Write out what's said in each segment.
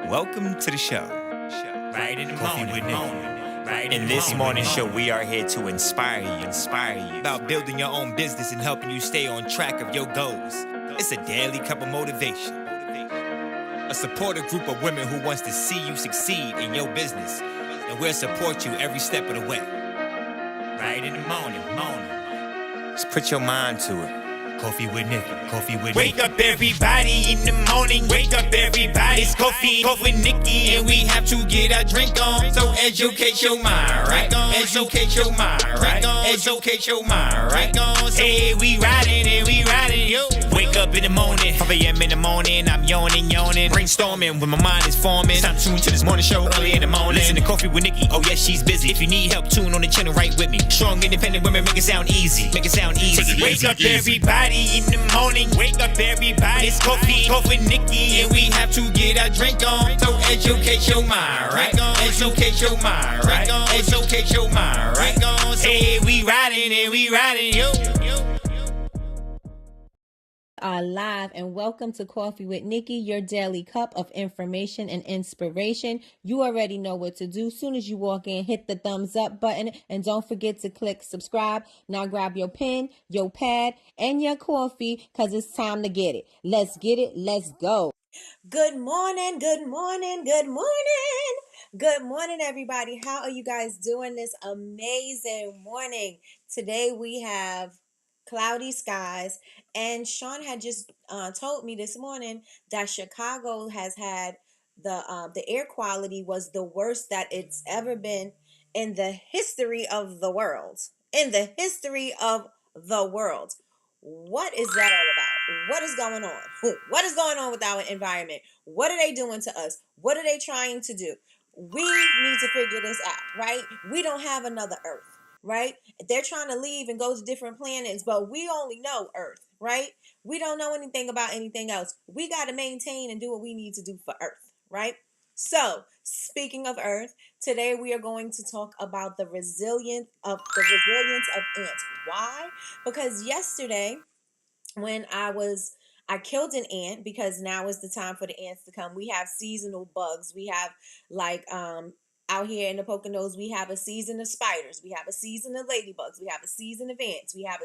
Welcome to the show. Right in the Coffee morning, with Nikkie. right In this morning show, we are here to inspire you about building your own business and helping you stay on track of your goals. It's a daily cup of motivation. A supportive group of women who wants to see you succeed in your business, and we'll support you every step of the way. right in the morning. Just put your mind to it. Coffee with Nikkie. Coffee with Wake Nikkie. up everybody in the morning, wake up everybody. It's coffee with Nikkie, and we have to get our drink on. So educate your mind, right? Educate your mind, right? Educate your mind, right? Hey, we riding and we riding, yo. Wake up in the morning, 5 a.m. in the morning, I'm yawning, brainstorming when my mind is forming. Time to tune to this morning show early in the morning. Listen to Coffee with Nikkie, oh yes, she's busy. If you need help, tune on the channel right with me. Strong, independent women, make it sound easy. Make it sound easy. Wake up everybody in the morning, wake up everybody. It's coffee with Nikkie, and we have to get our drink on. So educate your mind, right? Educate your mind, right? Educate your mind, right? Hey, we riding and we riding, yo. Are live and welcome to Coffee with Nikkie, your daily cup of information and inspiration. You already know what to do. Soon as you walk in, hit the thumbs up button and don't forget to click subscribe. Now grab your pen, your pad, and your coffee because it's time to get it. Let's get it. Let's go. Good morning, good morning, good morning. Good morning, everybody. How are you guys doing this amazing morning? Today we have cloudy skies, and Sean had just told me this morning that Chicago has had the air quality was the worst that it's ever been in the history of the world. In the history of the world. What is that all about? What is going on? What is going on with our environment? What are they doing to us? What are they trying to do? We need to figure this out, right? We don't have another Earth, right? They're trying to leave and go to different planets, but we only know Earth, right? We don't know anything about anything else. We got to maintain and do what we need to do for Earth, right? So, speaking of Earth, today we are going to talk about the resilience of ants. Why? Because yesterday when I killed an ant because now is the time for the ants to come. We have seasonal bugs. We have like out here in the Poconos, we have a season of spiders. We have a season of ladybugs. We have a season of ants. We have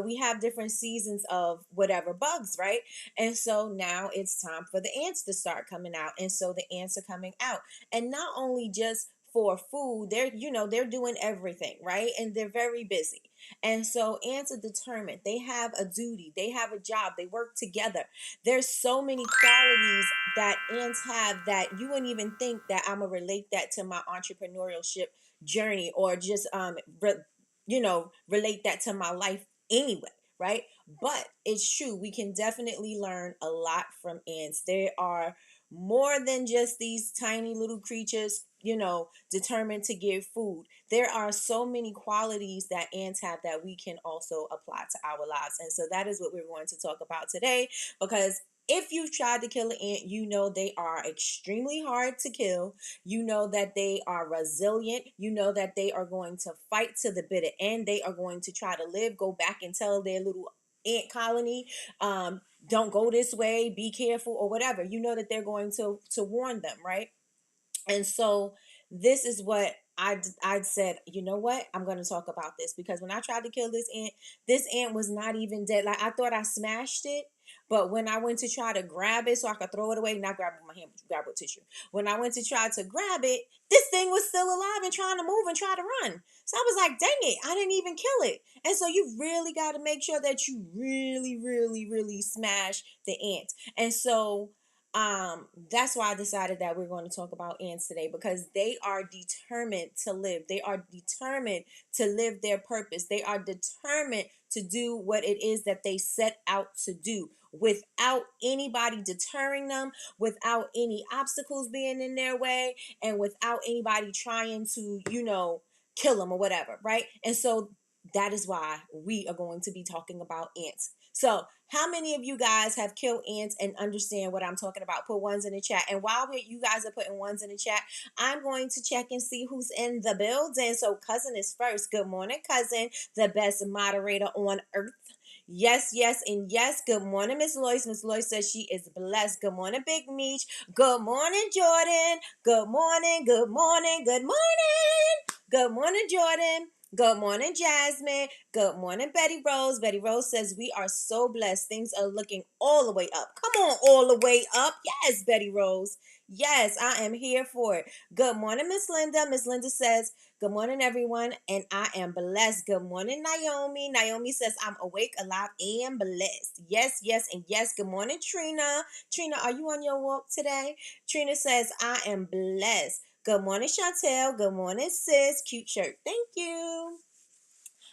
we have different seasons of whatever bugs, right? And so now it's time for the ants to start coming out. And so the ants are coming out. And not only just for food, they're doing everything, right? And they're very busy. And so ants are determined. They have a duty. They have a job. They work together. There's so many qualities that ants have that you wouldn't even think that I'm going to relate that to my entrepreneurship journey or just, relate that to my life anyway, right? But it's true. We can definitely learn a lot from ants. They are more than just these tiny little creatures, determined to give food. There are so many qualities that ants have that we can also apply to our lives. And so that is what we're going to talk about today, because if you've tried to kill an ant, you know they are extremely hard to kill. You know that they are resilient. You know that they are going to fight to the bitter end. They are going to try to live, go back and tell their little ant colony, don't go this way, be careful, or whatever. You know that they're going to warn them, right? And so this is what I said, you know what? I'm going to talk about this because when I tried to kill this ant was not even dead. Like I thought I smashed it, but when I went to try to grab it so I could throw it away, not grab it with my hand, but grab it with tissue. When I went to try to grab it, this thing was still alive and trying to move and try to run. So I was like, dang it, I didn't even kill it. And so you really got to make sure that you really, really, really smash the ant. And so that's why I decided that we're going to talk about ants today, because they are determined to live. They are determined to live their purpose. They are determined to do what it is that they set out to do without anybody deterring them, without any obstacles being in their way, and without anybody trying to, kill them or whatever, right? And so that is why we are going to be talking about ants. So, how many of you guys have killed ants and understand what I'm talking about? Put ones in the chat. And while you guys are putting ones in the chat, I'm going to check and see who's in the building. So, Cousin is first. Good morning, Cousin, the best moderator on earth. Yes, yes, and yes. Good morning, Miss Lois. Miss Lois says she is blessed. Good morning, Big Meech. Good morning, Jordan. Good morning, good morning, good morning. Good morning, Jordan. Good morning, Jasmine. Good morning, Betty Rose. Betty Rose says we are so blessed. Things are looking all the way up. Come on, all the way up. Yes, Betty Rose. Yes, I am here for it. Good morning, Miss Linda. Miss Linda says, good morning, everyone, and I am blessed. Good morning, Naomi. Naomi says, I'm awake, alive, and blessed. Yes, yes, and yes. Good morning, Trina. Trina, are you on your walk today? Trina says, I am blessed. Good morning, Chantel. Good morning, sis. Cute shirt. Thank you.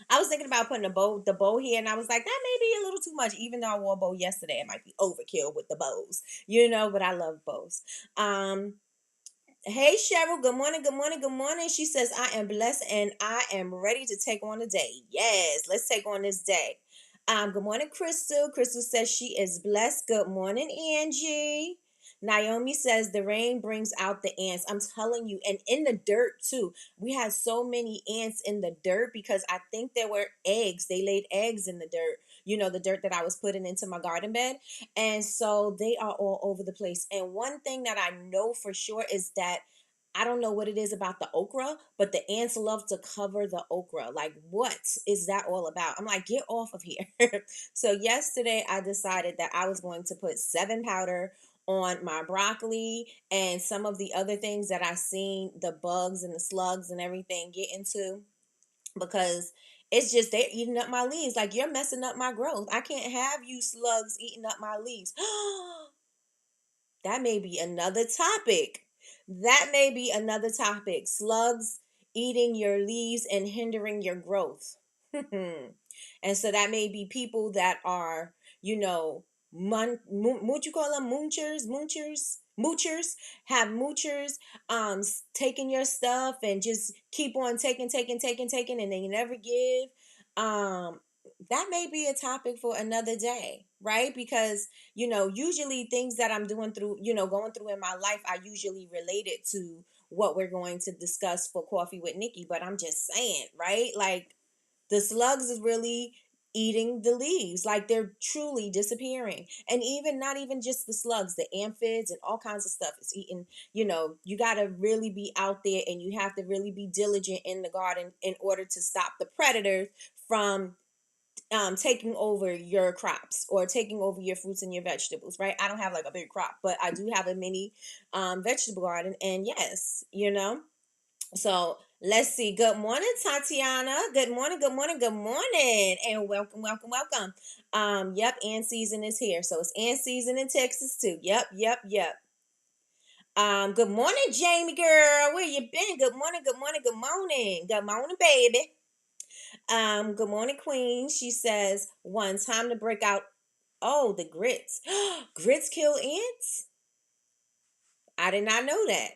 I was thinking about putting the bow here, and I was like, that may be a little too much. Even though I wore a bow yesterday, it might be overkill with the bows, but I love bows. Hey Cheryl, good morning, good morning, good morning. She says, I am blessed and I am ready to take on the day. Yes, let's take on this day. Good morning, Crystal. Crystal says she is blessed. Good morning, Angie. Naomi says the rain brings out the ants. I'm telling you, and in the dirt too. We had so many ants in the dirt because I think there were eggs. They laid eggs in the dirt. The dirt that I was putting into my garden bed. And so they are all over the place. And one thing that I know for sure is that I don't know what it is about the okra, but the ants love to cover the okra. Like, what is that all about? I'm like, get off of here. So, yesterday I decided that I was going to put 7 powder on my broccoli and some of the other things that I seen the bugs and the slugs and everything get into because it's just they're eating up my leaves. Like, you're messing up my growth. I can't have you slugs eating up my leaves. That may be another topic. That may be another topic. Slugs eating your leaves and hindering your growth. And so that may be people that are, what you call them, moochers, have moochers, taking your stuff and just keep on taking, and they never give. That may be a topic for another day, right? Because usually things that I'm doing through, going through in my life, I usually relate it to what we're going to discuss for Coffee with Nikki. But I'm just saying, right? Like, the slugs is really eating the leaves. Like, they're truly disappearing. And even not even just the slugs, the aphids and all kinds of stuff is eating. You got to really be out there and you have to really be diligent in the garden in order to stop the predators from taking over your crops or taking over your fruits and your vegetables, right? I don't have like a big crop, but I do have a mini vegetable garden. And yes, so let's see. Good morning, Tatiana. Good morning, good morning, good morning. And welcome, welcome, welcome. Yep, ant season is here. So it's ant season in Texas too. Yep, yep, yep. Good morning, Jamie girl. Where you been? Good morning, good morning, good morning. Good morning, baby. Good morning, Queen. She says, one time to break out. Oh, the grits. Grits kill ants? I did not know that.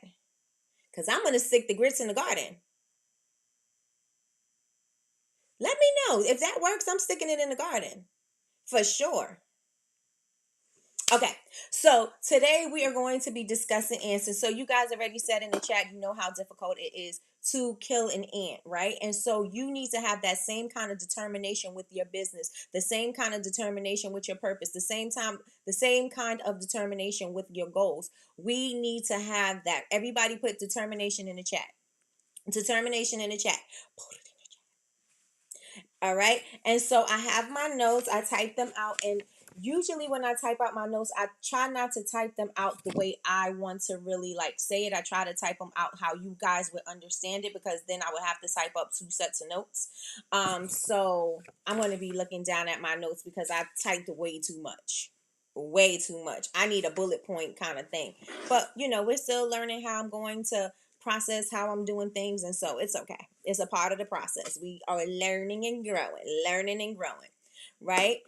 Because I'm going to stick the grits in the garden. Let me know. If that works, I'm sticking it in the garden. For sure. Okay, so today we are going to be discussing ants. And so you guys already said in the chat, you know how difficult it is to kill an ant, right? And so you need to have that same kind of determination with your business, the same kind of determination with your purpose, the same kind of determination with your goals. We need to have that. Everybody put determination in the chat. Determination in the chat. All right. And so I have my notes. I type them out. And usually when I type out my notes, I try not to type them out the way I want to really like say it. I try to type them out how you guys would understand it, because then I would have to type up 2 sets of notes. So I'm going to be looking down at my notes because I typed way too much. Way too much. I need a bullet point kind of thing. But, we're still learning how I'm going to process how I'm doing things, and so it's okay. It's a part of the process. We are learning and growing, right?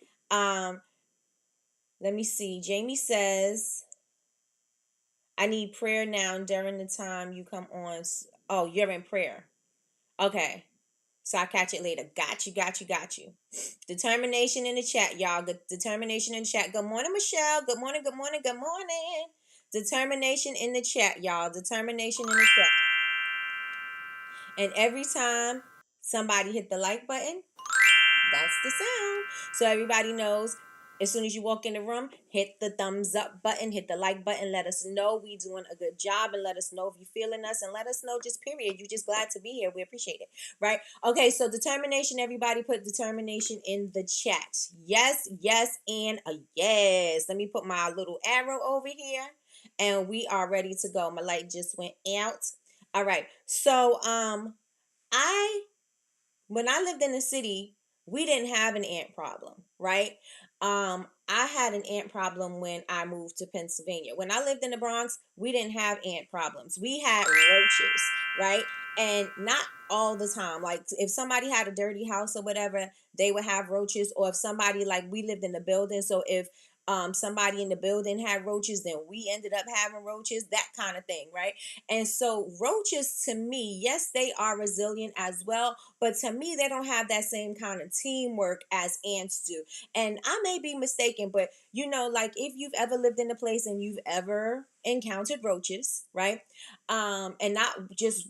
Let me see. Jamie says, I need prayer now during the time you come on. Oh, you're in prayer. Okay. So I'll catch it later. Got you. Determination in the chat, y'all. Determination in the chat. Good morning, Michelle. Good morning. Determination in the chat, y'all. Determination in the chat. And every time somebody hit the like button, that's the sound. So everybody knows, as soon as you walk in the room, hit the thumbs up button, hit the like button, let us know we doing a good job, and let us know if you're feeling us, and let us know just period. You just glad to be here. We appreciate it. Right? Okay, so determination, everybody put determination in the chat. Yes, yes, and a yes. Let me put my little arrow over here, and we are ready to go. My light just went out. All right. So I when I lived in the city, we didn't have an ant problem, right? I had an ant problem when I moved to Pennsylvania. When I lived in the Bronx, we didn't have ant problems. We had roaches, right? And not all the time. Like if somebody had a dirty house or whatever, they would have roaches. Or if somebody, like, we lived in the building, so if somebody in the building had roaches, then we ended up having roaches, that kind of thing, right? And so roaches, to me, yes, they are resilient as well, but to me, they don't have that same kind of teamwork as ants do. And I may be mistaken, but like, if you've ever lived in a place and you've ever encountered roaches, right? And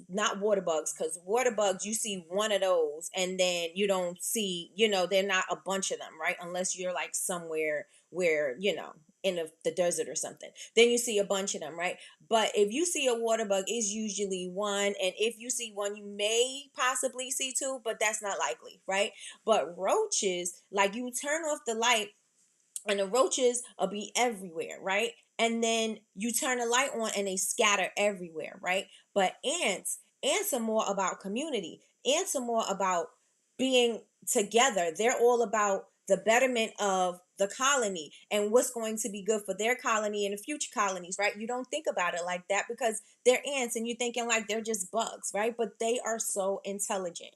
not water bugs, because water bugs, you see one of those and then you don't see, they're not a bunch of them, right? Unless you're like somewhere where, in the desert or something. Then you see a bunch of them, right? But if you see a water bug, it's usually one. And if you see one, you may possibly see two, but that's not likely, right? But roaches, like, you turn off the light and the roaches will be everywhere, right? And then you turn the light on and they scatter everywhere, right? But ants are more about community. Ants are more about being together. They're all about the betterment of the colony and what's going to be good for their colony and the future colonies, right? You don't think about it like that because they're ants and you're thinking like they're just bugs, right? But they are so intelligent.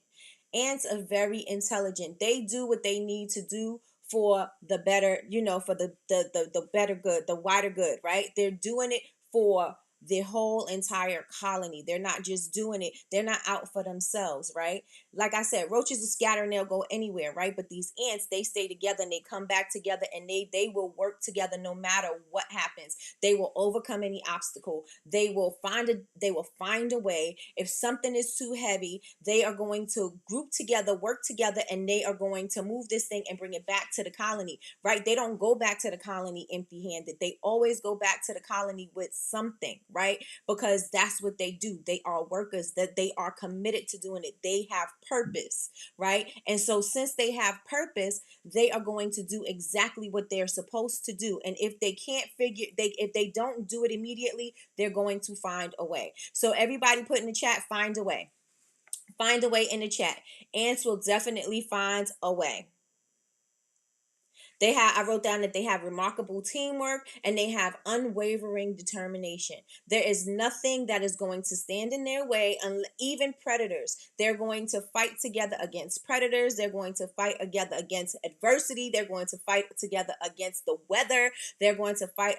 Ants are very intelligent. They do what they need to do for the better, for the better good, the wider good, right? They're doing it for the whole entire colony. They're not just doing it. They're not out for themselves, right? Like I said, roaches will scatter and they'll go anywhere, right? But these ants, they stay together and they come back together, and they will work together no matter what happens. They will overcome any obstacle. They will find a way. If something is too heavy, they are going to group together, work together, and they are going to move this thing and bring it back to the colony, right? They don't go back to the colony empty-handed. They always go back to the colony with something, right? Because that's what they do. They are workers, that they are committed to doing it. They have purpose, right? And so since they have purpose, they are going to do exactly what they're supposed to do. And if they can't if they don't do it immediately, they're going to find a way. So everybody put in the chat, find a way. Find a way in the chat. Ants will definitely find a way. I wrote down that they have remarkable teamwork and they have unwavering determination. There is nothing that is going to stand in their way, even predators. They're going to fight together against predators. They're going to fight together against adversity. They're going to fight together against the weather. They're going to fight,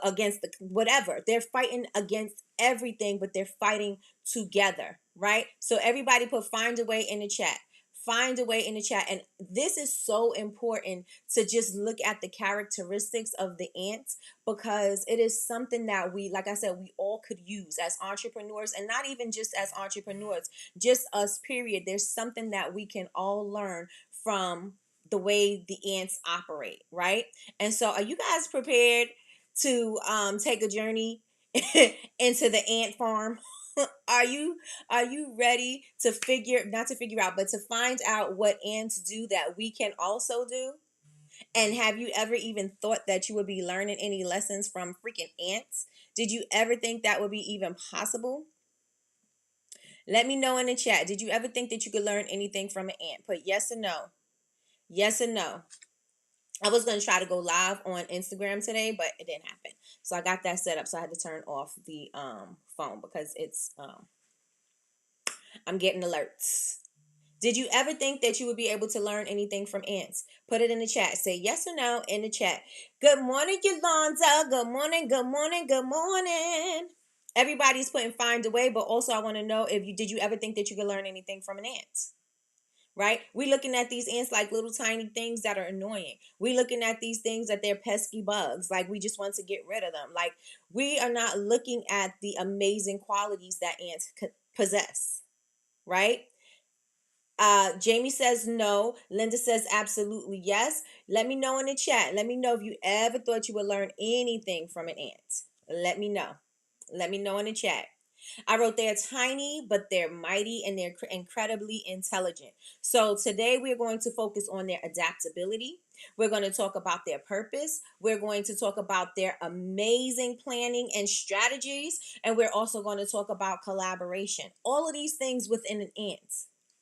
against the whatever. They're fighting against everything, but they're fighting together, right? So everybody put find a way in the chat. Find a way in the chat. And this is so important to just look at the characteristics of the ants, because it is something that like I said, we all could use as entrepreneurs, and not even just as entrepreneurs, just us, period. There's something that we can all learn from the way the ants operate, right? And so are you guys prepared to take a journey into the ant farm? Are you ready to not to figure out, but to find out what ants do that we can also do? And have you ever even thought that you would be learning any lessons from freaking ants? Did you ever think that would be even possible? Let me know in the chat. Did you ever think that you could learn anything from an ant? Put yes or no. Yes or no. I was going to try to go live on Instagram today, but it didn't happen. So I got that set up. So I had to turn off the phone because it's I'm getting alerts. Did you ever think that you would be able to learn anything from ants? Put it in the chat. Say yes or no in the chat. Good morning, Yolanda. Good morning, good morning, good morning. Everybody's putting find a way, but also I want to know, did you ever think that you could learn anything from an ant? Right? We looking at these ants like little tiny things that are annoying. We looking at these things that they're pesky bugs. Like, we just want to get rid of them. Like, we are not looking at the amazing qualities that ants possess. Right? Jamie says no. Linda says absolutely yes. Let me know in the chat. Let me know if you ever thought you would learn anything from an ant. Let me know. Let me know in the chat. I wrote they're tiny, but they're mighty and they're incredibly intelligent. So today we're going to focus on their adaptability. We're going to talk about their purpose. We're going to talk about their amazing planning and strategies. And we're also going to talk about collaboration. All of these things within an ant.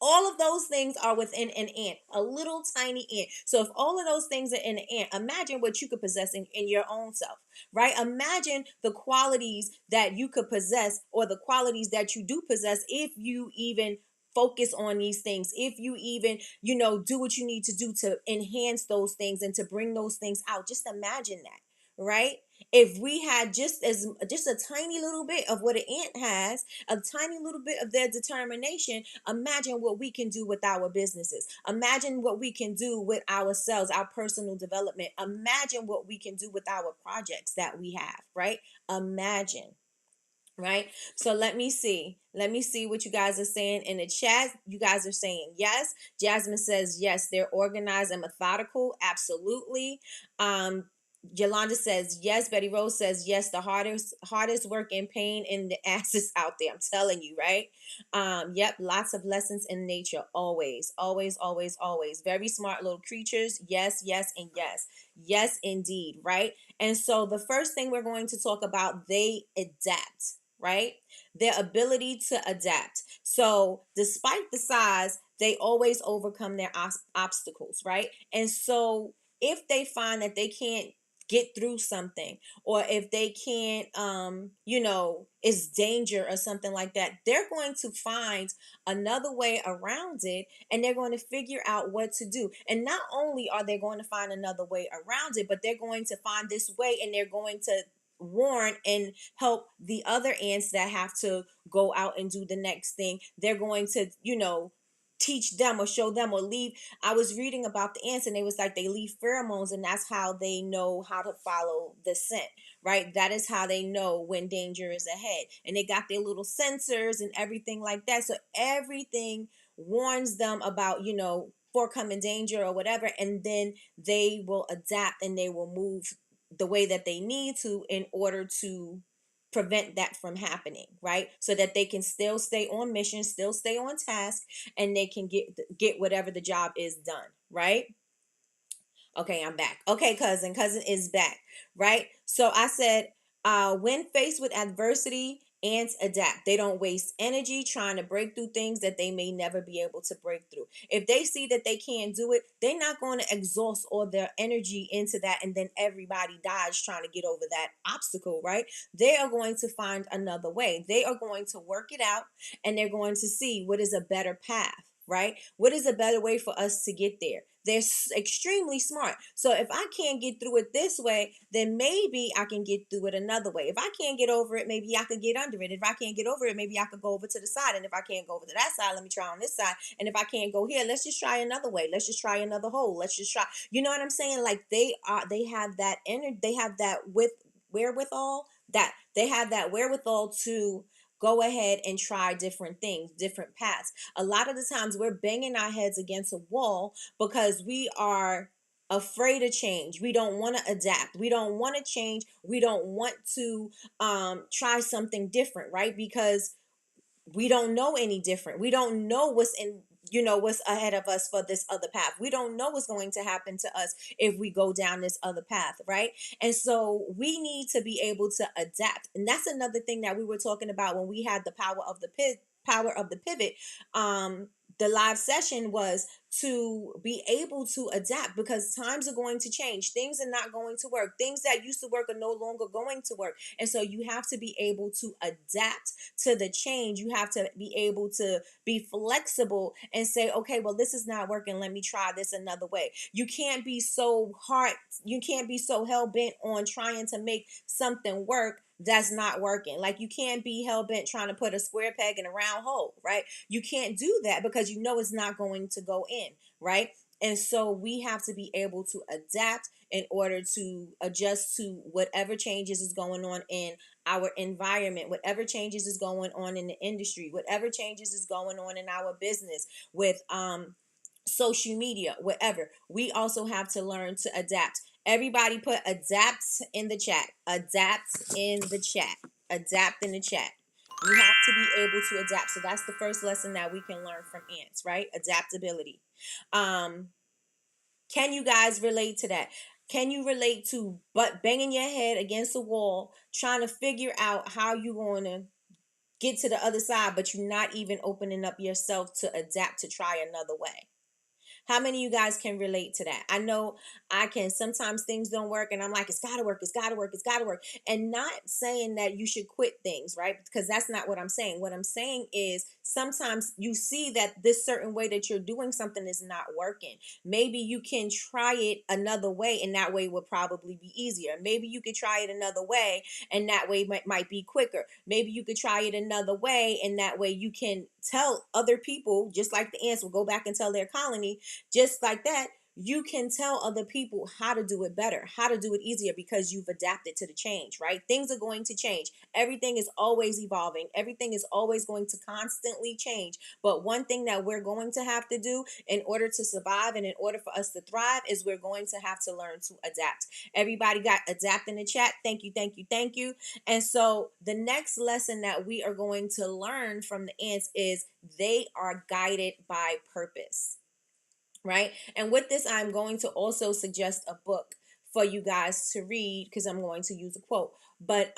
All of those things are within an ant, a little tiny ant. So if all of those things are in an ant, imagine what you could possess in your own self, right? Imagine the qualities that you could possess or the qualities that you do possess if you even focus on these things, if you even, do what you need to do to enhance those things and to bring those things out. Just imagine that, right? If we had just a tiny little bit of what an ant has, a tiny little bit of their determination, imagine what we can do with our businesses. Imagine what we can do with ourselves, our personal development. Imagine what we can do with our projects that we have, right? Imagine. Right. So let me see. Let me see what you guys are saying in the chat. You guys are saying yes. Jasmine says yes. They're organized and methodical. Absolutely. Yolanda says yes. Betty Rose says yes. The hardest work and pain in the asses out there. I'm telling you, right? Yep. Lots of lessons in nature. Always, always, always, always. Very smart little creatures. Yes, yes, and yes. Yes, indeed. Right. And so the first thing we're going to talk about, they adapt, right? Their ability to adapt. So despite the size, they always overcome their obstacles, right? And so if they find that they can't get through something, or if they can't it's danger or something like that, they're going to find another way around it, and they're going to figure out what to do. And not only are they going to find another way around it, but they're going to find this way, and they're going to warn and help the other ants that have to go out and do the next thing. They're going to teach them or show them or leave. I was reading about the ants, and they was like they leave pheromones, and that's how they know how to follow the scent, right? That is how they know when danger is ahead. And they got their little sensors and everything like that. So everything warns them about forecoming danger or whatever, and then they will adapt and they will move the way that they need to in order to prevent that from happening, right? So that they can still stay on mission, still stay on task, and they can get whatever the job is done, right? Okay, I'm back. Okay, cousin is back, right? So I said, when faced with adversity, ants adapt. They don't waste energy trying to break through things that they may never be able to break through. If they see that they can't do it, they're not going to exhaust all their energy into that, and then everybody dies trying to get over that obstacle, right? They are going to find another way. They are going to work it out, and they're going to see what is a better path, right? What is a better way for us to get there? They're extremely smart. So if I can't get through it this way, then maybe I can get through it another way. If I can't get over it, maybe I could get under it. If I can't get over it, maybe I could go over to the side. And if I can't go over to that side, let me try on this side. And if I can't go here, let's just try another way. Let's just try another hole. Let's just try. You know what I'm saying? Like they have that energy, they have that wherewithal to go ahead and try different things, different paths. A lot of the times we're banging our heads against a wall because we are afraid of change. We don't want to adapt. We don't want to change. We don't want to try something different, right? Because we don't know any different. We don't know what's ahead of us for this other path. We don't know what's going to happen to us if we go down this other path, right? And so we need to be able to adapt. And that's another thing that we were talking about when we had the power of the pivot. The live session was to be able to adapt, because times are going to change. Things are not going to work. Things that used to work are no longer going to work. And so you have to be able to adapt to the change. You have to be able to be flexible and say, okay, well, this is not working. Let me try this another way. You can't be so hell bent on trying to make something work that's not working. Like you can't be hell bent trying to put a square peg in a round hole, right? You can't do that because it's not going to go in, right? And so we have to be able to adapt in order to adjust to whatever changes is going on in our environment, whatever changes is going on in the industry, whatever changes is going on in our business with social media, whatever. We also have to learn to adapt. Everybody put adapt in the chat. Adapt in the chat. Adapt in the chat. We have to be able to adapt. So that's the first lesson that we can learn from ants, right? Adaptability. Can you guys relate to that? Can you relate to but banging your head against the wall, trying to figure out how you're going to get to the other side, but you're not even opening up yourself to adapt to try another way? How many of you guys can relate to that? I know I can. Sometimes things don't work and I'm like, it's gotta work, it's gotta work, it's gotta work. And not saying that you should quit things, right? Because that's not what I'm saying. What I'm saying is sometimes you see that this certain way that you're doing something is not working. Maybe you can try it another way and that way would probably be easier. Maybe you could try it another way and that way might be quicker. Maybe you could try it another way and that way you can tell other people, just like the ants will go back and tell their colony, just like that, you can tell other people how to do it better, how to do it easier because you've adapted to the change, right? Things are going to change. Everything is always evolving. Everything is always going to constantly change. But one thing that we're going to have to do in order to survive and in order for us to thrive is we're going to have to learn to adapt. Everybody got adapt in the chat. Thank you, thank you, thank you. And so the next lesson that we are going to learn from the ants is they are guided by purpose. Right? And with this, I'm going to also suggest a book for you guys to read because I'm going to use a quote. But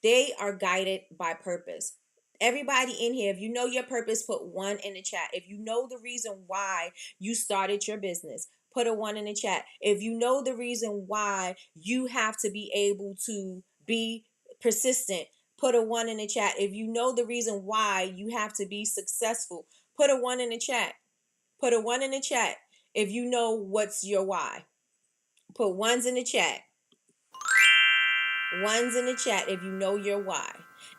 they are guided by purpose. Everybody in here, if you know your purpose, put one in the chat. If you know the reason why you started your business, put a one in the chat. If you know the reason why you have to be able to be persistent, put a one in the chat. If you know the reason why you have to be successful, put a one in the chat. Put a one in the chat if you know what's your why. Put ones in the chat. Ones in the chat if you know your why.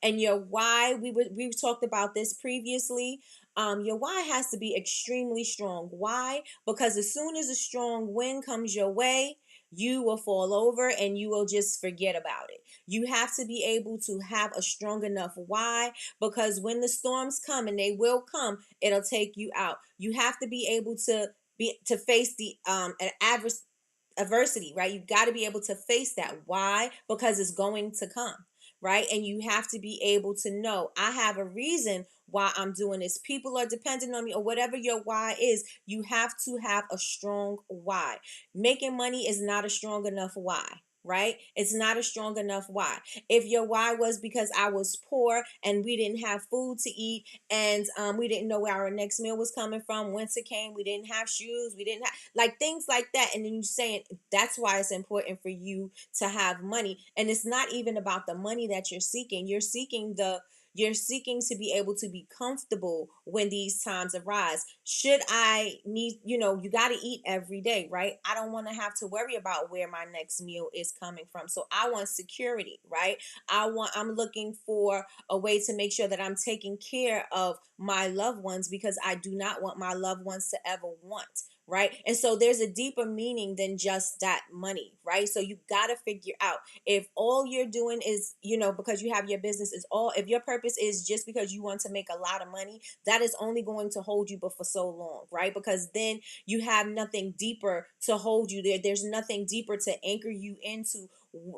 And your why, we've talked about this previously. Your why has to be extremely strong. Why? Because as soon as a strong wind comes your way, you will fall over and you will just forget about it. You have to be able to have a strong enough why, because when the storms come, and they will come, it'll take you out. You have to be able to face the an adversity, right? You got to be able to face that. Why? Because it's going to come, right? And you have to be able to know, I have a reason why I'm doing this. People are dependent on me, or whatever your why is. You have to have a strong why. Making money is not a strong enough why. Right? It's not a strong enough why. If your why was because I was poor and we didn't have food to eat, and we didn't know where our next meal was coming from, winter came, we didn't have shoes, we didn't have like things like that, and then you saying that's why it's important for you to have money. And it's not even about the money that you're seeking. You're seeking to be able to be comfortable when these times arise. Should I need, you got to eat every day, right? I don't want to have to worry about where my next meal is coming from. So I want security, right? I'm looking for a way to make sure that I'm taking care of my loved ones, because I do not want my loved ones to ever want. Right. And so there's a deeper meaning than just that money. Right. So you got to figure out, if all you're doing is, because you have your business, if your purpose is just because you want to make a lot of money, that is only going to hold you but for so long. Right. Because then you have nothing deeper to hold you there. There's nothing deeper to anchor you into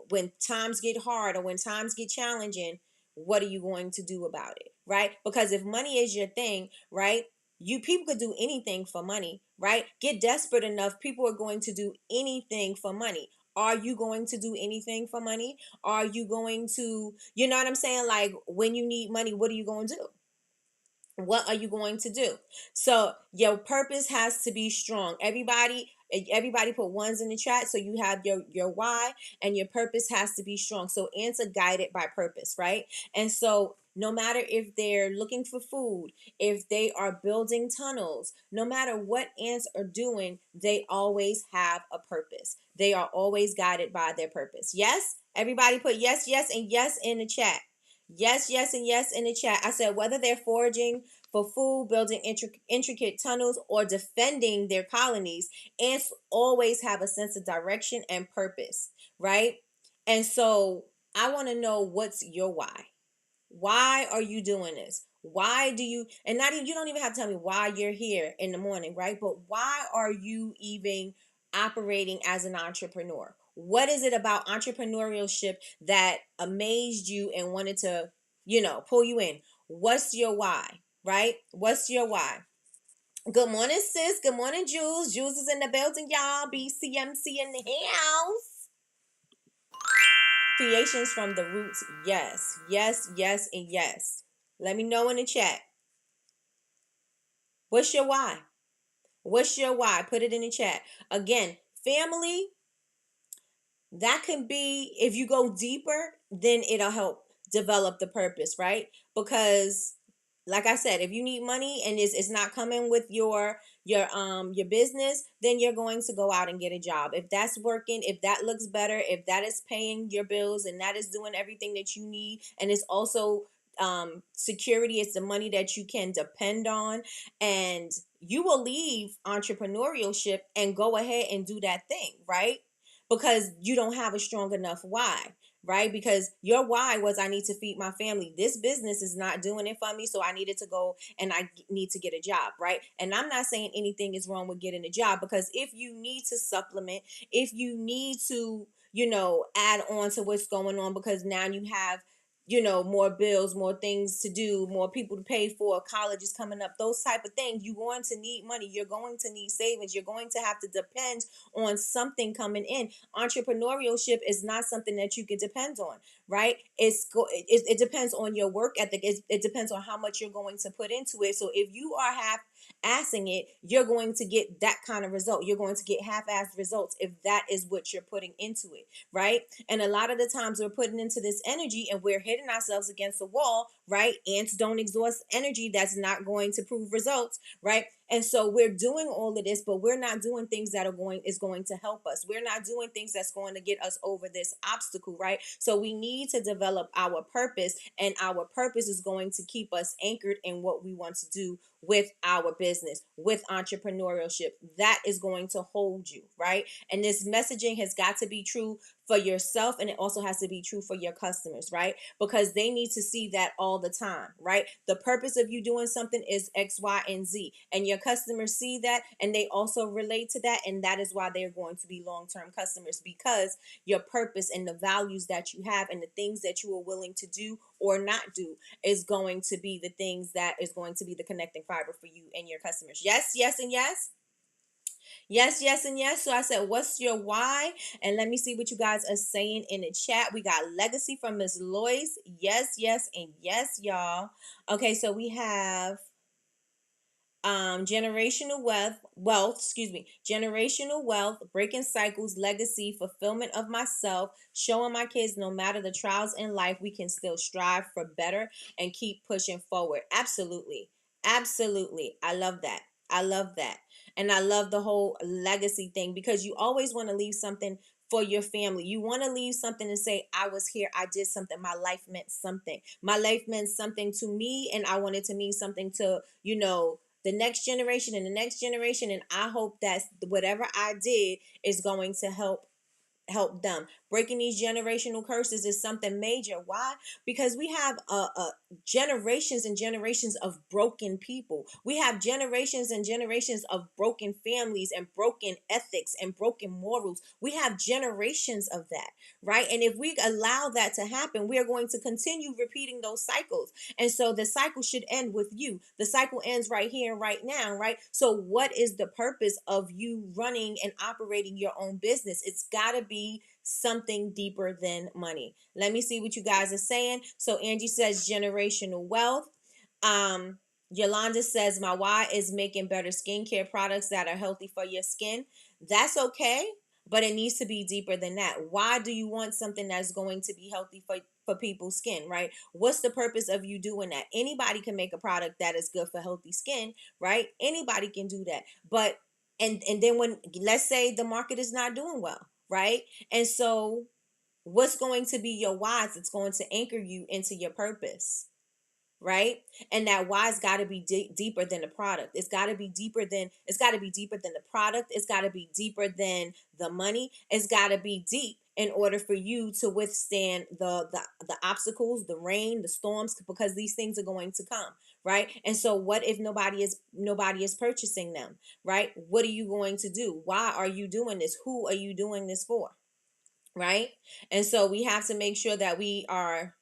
when times get hard or when times get challenging. What are you going to do about it? Right. Because if money is your thing, right, people could do anything for money, right? Get desperate enough, people are going to do anything for money. Are you going to do anything for money? Are you going to, you know what I'm saying? Like, when you need money, what are you going to do? What are you going to do? So your purpose has to be strong. Everybody put ones in the chat. So you have your why, and your purpose has to be strong. So ants are guided by purpose, right? And so no matter if they're looking for food, if they are building tunnels, no matter what ants are doing, they always have a purpose. They are always guided by their purpose. Yes? Everybody put yes, yes, and yes in the chat. Yes, yes, and yes in the chat. I said whether they're foraging for food, building intricate tunnels, or defending their colonies, ants always have a sense of direction and purpose, right? And so I want to know, what's your why? Why are you doing this? Why do you, and not even, you don't even have to tell me why you're here in the morning, right? But why are you even operating as an entrepreneur? What is it about entrepreneurship that amazed you and wanted to, pull you in? What's your why, right? What's your why? Good morning, sis. Good morning, Jules. Jules is in the building, y'all. BCMC in the house. Creations from the roots. Yes, yes, yes, and yes. Let me know in the chat. What's your why? What's your why? Put it in the chat. Again, family, that can be, if you go deeper, then it'll help develop the purpose, right? Because like I said, if you need money and it's not coming with your business, then you're going to go out and get a job. If that's working, if that looks better, if that is paying your bills and that is doing everything that you need, and it's also security, it's the money that you can depend on, and you will leave entrepreneurship and go ahead and do that thing, right? Because you don't have a strong enough why, right? Because your why was, I need to feed my family. This business is not doing it for me, so I needed to go and I need to get a job, right? And I'm not saying anything is wrong with getting a job, because if you need to supplement, if you need to, add on to what's going on, because now you have, more bills, more things to do, more people to pay for, college is coming up, those type of things, you're going to need money, you're going to need savings, you're going to have to depend on something coming in. Entrepreneurship is not something that you can depend on, right? It depends on your work ethic. It depends on how much you're going to put into it. So if you are half-assing it, you're going to get that kind of result. You're going to get half-assed results if that is what you're putting into it, right? And a lot of the times we're putting into this energy and we're hitting ourselves against the wall, right? Ants don't exhaust energy that's not going to prove results, right? And so we're doing all of this, but we're not doing things that is going to help us. We're not doing things that's going to get us over this obstacle, right? So we need to develop our purpose, and our purpose is going to keep us anchored in what we want to do with our business, with entrepreneurship. That is going to hold you, right? And this messaging has got to be true for yourself, and it also has to be true for your customers, right? Because they need to see that all the time, right? The purpose of you doing something is X, Y, and Z, and your customers see that and they also relate to that, and that is why they're going to be long-term customers, because your purpose and the values that you have and the things that you are willing to do or not do is going to be the things that is going to be the connecting fiber for you and your customers. Yes, yes, and yes. Yes, yes, and yes. So I said, what's your why? And let me see what you guys are saying in the chat. We got legacy from Miss Lois. Yes, yes, and yes, y'all. Okay, so we have generational generational wealth, breaking cycles, legacy, fulfillment of myself, showing my kids no matter the trials in life, we can still strive for better and keep pushing forward. Absolutely. Absolutely. I love that. I love that. And I love the whole legacy thing, because you always want to leave something for your family. You want to leave something and say, I was here, I did something, my life meant something. My life meant something to me, and I wanted to mean something to, the next generation and the next generation. And I hope that whatever I did is going to help them. Breaking these generational curses is something major. Why? Because we have generations and generations of broken people. We have generations and generations of broken families and broken ethics and broken morals. We have generations of that, right? And if we allow that to happen, we are going to continue repeating those cycles. And so the cycle should end with you. The cycle ends right here and right now, right? So what is the purpose of you running and operating your own business? It's got to be something deeper than money. Let me see what you guys are saying. So Angie says generational wealth. Yolanda says my why is making better skincare products that are healthy for your skin. That's okay, but it needs to be deeper than that. Why do you want something that's going to be healthy for people's skin, right? What's the purpose of you doing that? Anybody can make a product that is good for healthy skin, right? Anybody can do that. But and then when, let's say the market is not doing well, right? And so What's going to be your whys? It's going to anchor you into your purpose, right? And that why's got to be deeper than the product. It's got to be deeper than the product. It's got to be deeper than the money. It's got to be deep in order for you to withstand the obstacles, the rain, the storms, because these things are going to come, right? And so what if nobody is purchasing them, right? What are you going to do? Why are you doing this? Who are you doing this for? Right? And so we have to make sure that we are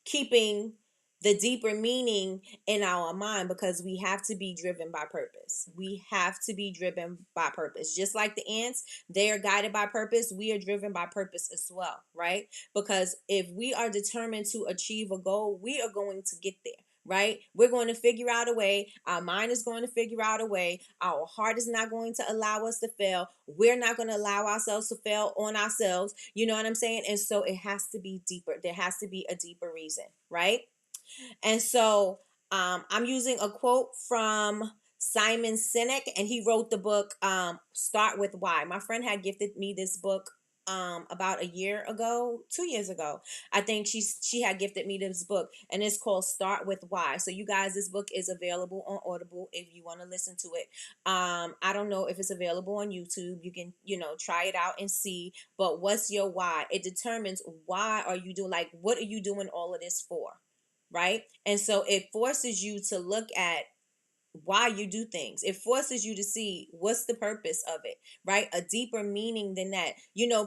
keeping the deeper meaning in our mind, because we have to be driven by purpose. We have to be driven by purpose. Just like the ants, they are guided by purpose. We are driven by purpose as well, right? Because if we are determined to achieve a goal, we are going to get there. Right? We're going to figure out a way. Our mind is going to figure out a way. Our heart is not going to allow us to fail. We're not going to allow ourselves to fail on ourselves. You know what I'm saying? And so it has to be deeper. There has to be a deeper reason, right? And so I'm using a quote from Simon Sinek, and he wrote the book Start With Why. My friend had gifted me this book about a year ago, 2 years ago. I think she had gifted me this book, and it's called Start With Why. So you guys, this book is available on Audible if you want to listen to it. I don't know if it's available on YouTube. You can, try it out and see. But what's your why? It determines why are you doing, like, what are you doing all of this for? Right? And so it forces you to look at why you do things. It forces you to see what's the purpose of it, right? A deeper meaning than that.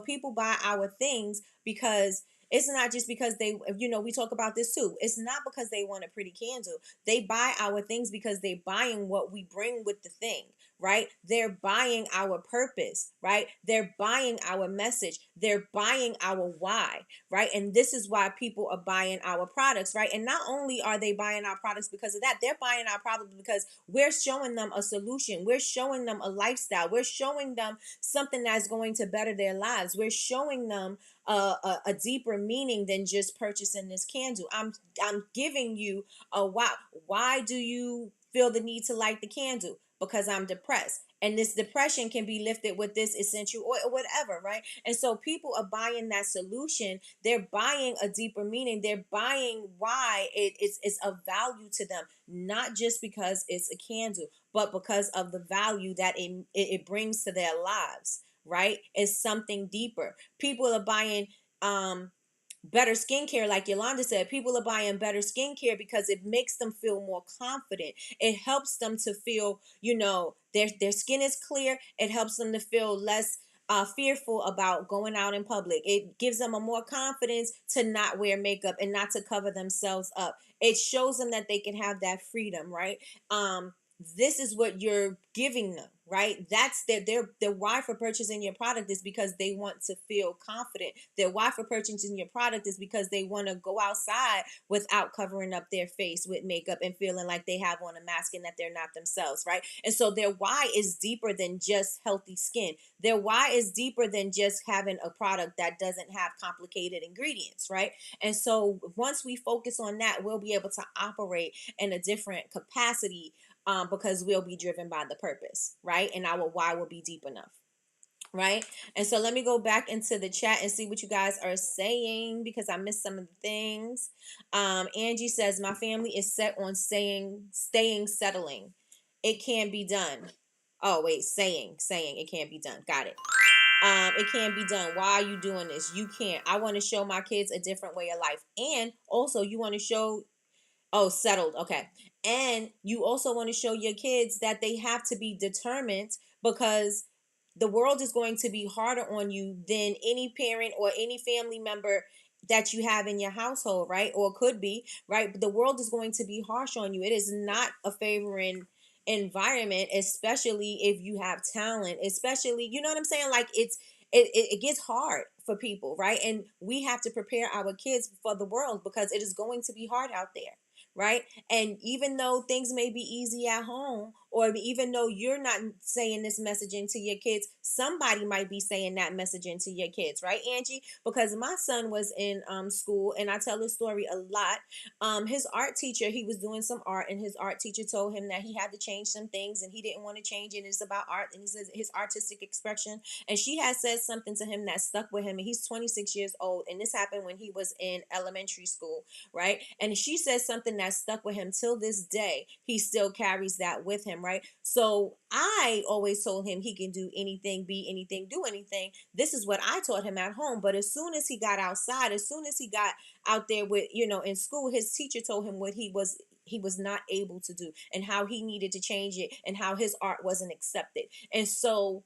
People buy our things because it's not just because we talk about this too. It's not because they want a pretty candle. They buy our things because they're buying what we bring with the thing, right? They're buying our purpose, right? They're buying our message. They're buying our why, right? And this is why people are buying our products, right? And not only are they buying our products because of that, they're buying our products because we're showing them a solution. We're showing them a lifestyle. We're showing them something that's going to better their lives. We're showing them a deeper meaning than just purchasing this candle. I'm giving you a why. Why do you feel the need to light the candle? Because I'm depressed. And this depression can be lifted with this essential oil or whatever, right? And so people are buying that solution. They're buying a deeper meaning. They're buying why it's of value to them, not just because it's a candle, but because of the value that it brings to their lives, right? It's something deeper. People are buying better skincare, like Yolanda said. People are buying better skincare because it makes them feel more confident. It helps them to feel, their skin is clear. It helps them to feel less fearful about going out in public. It gives them a more confidence to not wear makeup and not to cover themselves up. It shows them that they can have that freedom, right? This is what you're giving them, right? That's their why for purchasing your product is because they want to feel confident. Their why for purchasing your product is because they want to go outside without covering up their face with makeup and feeling like they have on a mask and that they're not themselves, right? And so their why is deeper than just healthy skin. Their why is deeper than just having a product that doesn't have complicated ingredients, right? And so once we focus on that, we'll be able to operate in a different capacity, because we'll be driven by the purpose, right? And our why will be deep enough, right? And so let me go back into the chat and see what you guys are saying, because I missed some of the things. Angie says, my family is set on staying settling. It can be done. Oh, wait, saying it can't be done. Got it. It can't be done. Why are you doing this? You can't. I want to show my kids a different way of life. And also you want to show, oh, settled. Okay. And you also want to show your kids that they have to be determined, because the world is going to be harder on you than any parent or any family member that you have in your household, right? Or could be, right? But the world is going to be harsh on you. It is not a favoring environment, especially if you have talent, especially, you know what I'm saying? Like it gets hard for people, right? And we have to prepare our kids for the world, because it is going to be hard out there, right? And even though things may be easy at home, or even though you're not saying this messaging to your kids, somebody might be saying that messaging to your kids, right, Angie? Because my son was in school, and I tell this story a lot. His art teacher, he was doing some art, and his art teacher told him that he had to change some things, and he didn't want to change it. It's about art, and he says his artistic expression. And she had said something to him that stuck with him, and he's 26 years old, and this happened when he was in elementary school, right? And she said something that stuck with him till this day. He still carries that with him, right? So I always told him he can do anything, be anything, do anything. This is what I taught him at home. But as soon as he got outside, as soon as he got out there with, in school, his teacher told him what he was not able to do, and how he needed to change it, and how his art wasn't accepted. And so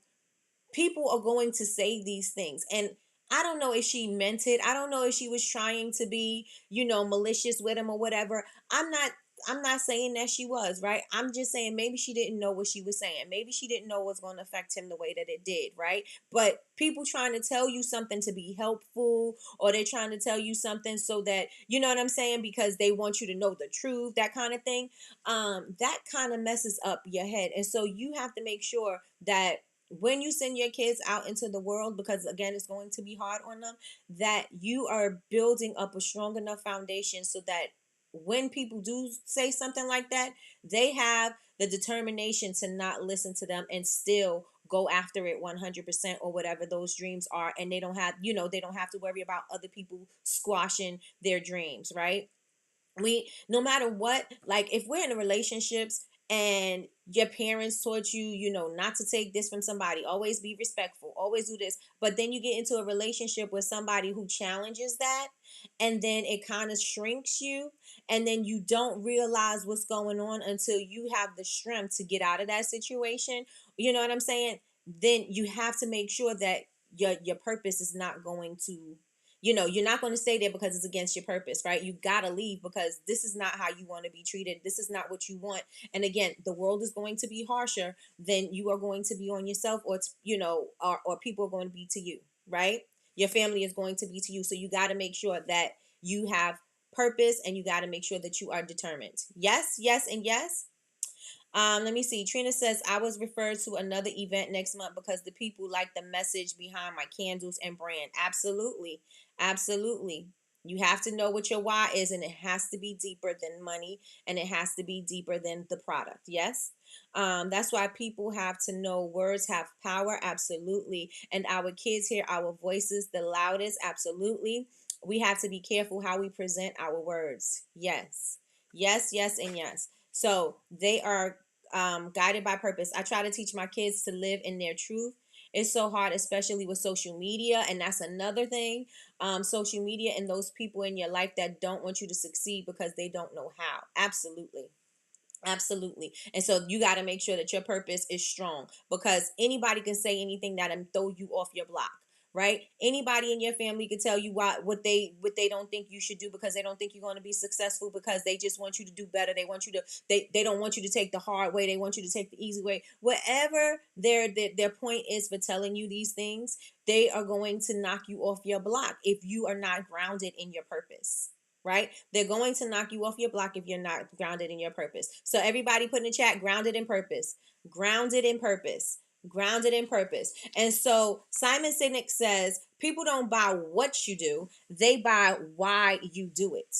people are going to say these things, and I don't know if she meant it. I don't know if she was trying to be, malicious with him or whatever. I'm not saying that she was, right? I'm just saying maybe she didn't know what she was saying. Maybe she didn't know what's going to affect him the way that it did, right? But people trying to tell you something to be helpful, or they're trying to tell you something so that, you know what I'm saying, because they want you to know the truth, that kind of thing. That kind of messes up your head. And so you have to make sure that when you send your kids out into the world, because again, it's going to be hard on them, that you are building up a strong enough foundation so that when people do say something like that, they have the determination to not listen to them and still go after it 100%, or whatever those dreams are. And they don't have, they don't have to worry about other people squashing their dreams, right? No matter what, like if we're in a relationships and your parents taught you, not to take this from somebody, always be respectful, always do this, but then you get into a relationship with somebody who challenges that, and then it kind of shrinks you, and then you don't realize what's going on until you have the strength to get out of that situation. You know what I'm saying? Then you have to make sure that your purpose is not going to, you're not going to stay there because it's against your purpose, right? You got to leave, because this is not how you want to be treated. This is not what you want. And again, the world is going to be harsher than you are going to be on yourself, or, or people are going to be to you, right? Your family is going to be to you. So you got to make sure that you have purpose, and you got to make sure that you are determined. Yes, yes, and yes. Let me see. Trina says, I was referred to another event next month because the people like the message behind my candles and brand. Absolutely. Absolutely. You have to know what your why is, and it has to be deeper than money, and it has to be deeper than the product. Yes. That's why people have to know words have power. Absolutely. And our kids hear our voices the loudest. Absolutely. We have to be careful how we present our words. Yes. Yes, yes, and yes. So they are guided by purpose. I try to teach my kids to live in their truth. It's so hard, especially with social media. And that's another thing. Social media and those people in your life that don't want you to succeed because they don't know how. Absolutely. Absolutely. And so you got to make sure that your purpose is strong, because anybody can say anything that'll throw you off your block. Right? Anybody in your family can tell you what they don't think you should do, because they don't think you're going to be successful, because they just want you to do better. They want you to they don't want you to take the hard way. They want you to take the easy way. Whatever their point is for telling you these things, they are going to knock you off your block if you are not grounded in your purpose. Right? They're going to knock you off your block if you're not grounded in your purpose. So everybody put in the chat, grounded in purpose. Grounded in purpose. Grounded in purpose. And so Simon Sinek says, people don't buy what you do, they buy why you do it.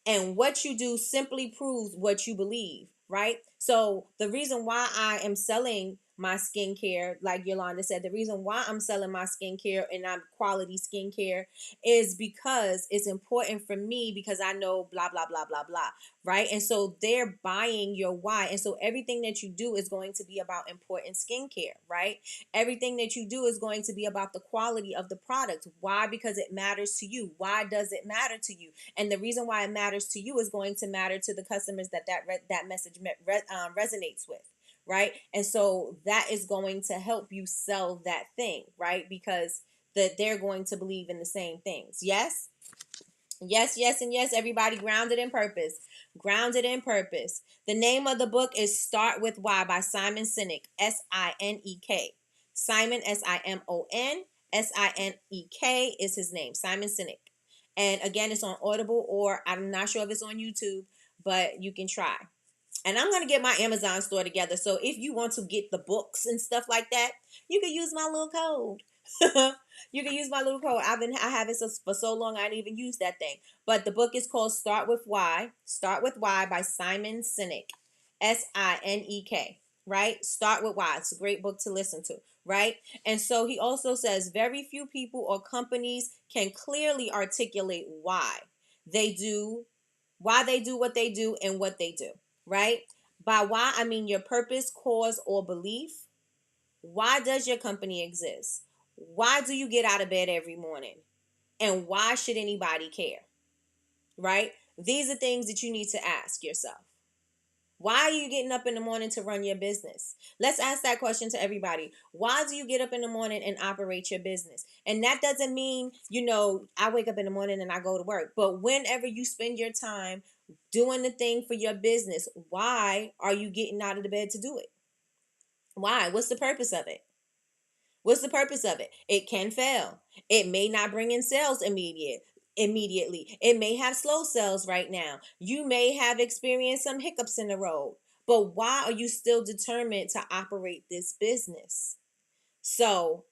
And what you do simply proves what you believe, right? So the reason why I am selling my skincare, like Yolanda said, the reason why I'm selling my skincare, and I'm quality skincare, is because it's important for me, because I know blah, blah, blah, blah, blah, right? And so they're buying your why. And so everything that you do is going to be about important skincare, right? Everything that you do is going to be about the quality of the product. Why? Because it matters to you. Why does it matter to you? And the reason why it matters to you is going to matter to the customers that message resonates with. Right? And so that is going to help you sell that thing, right? Because they're going to believe in the same things. Yes? Yes, yes, and yes, everybody. Grounded in purpose. Grounded in purpose. The name of the book is Start With Why by Simon Sinek. Sinek. Simon, Simon. Sinek is his name. Simon Sinek. And again, it's on Audible, or I'm not sure if it's on YouTube, but you can try. And I'm going to get my Amazon store together. So if you want to get the books and stuff like that, you can use my little code. You can use my little code. I have it for so long I didn't even use that thing. But the book is called Start With Why. Start With Why by Simon Sinek. Sinek. Right? Start With Why. It's a great book to listen to. Right? And so he also says very few people or companies can clearly articulate why they do what they do and what they do. Right? By why, I mean your purpose, cause, or belief. Why does your company exist? Why do you get out of bed every morning? And why should anybody care? Right? These are things that you need to ask yourself. Why are you getting up in the morning to run your business? Let's ask that question to everybody. Why do you get up in the morning and operate your business? And that doesn't mean, I wake up in the morning and I go to work. But whenever you spend your time doing the thing for your business, why are you getting out of the bed to do it? Why? What's the purpose of it? What's the purpose of it? It can fail. It may not bring in sales immediately. It may have slow sales right now. You may have experienced some hiccups in the road. But why are you still determined to operate this business? So,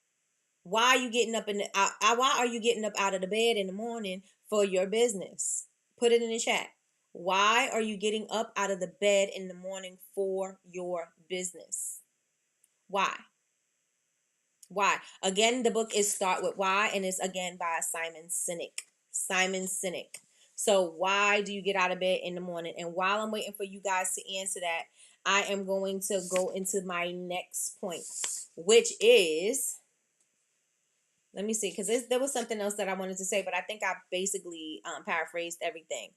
why are you getting up why are you getting up out of the bed in the morning for your business? Put it in the chat. Why are you getting up out of the bed in the morning for your business? Why? Why? Again, the book is Start With Why, and it's again by Simon Sinek. Simon Sinek. So why do you get out of bed in the morning? And while I'm waiting for you guys to answer that, I am going to go into my next point, which is, let me see, because there was something else that I wanted to say, but I think I basically paraphrased everything.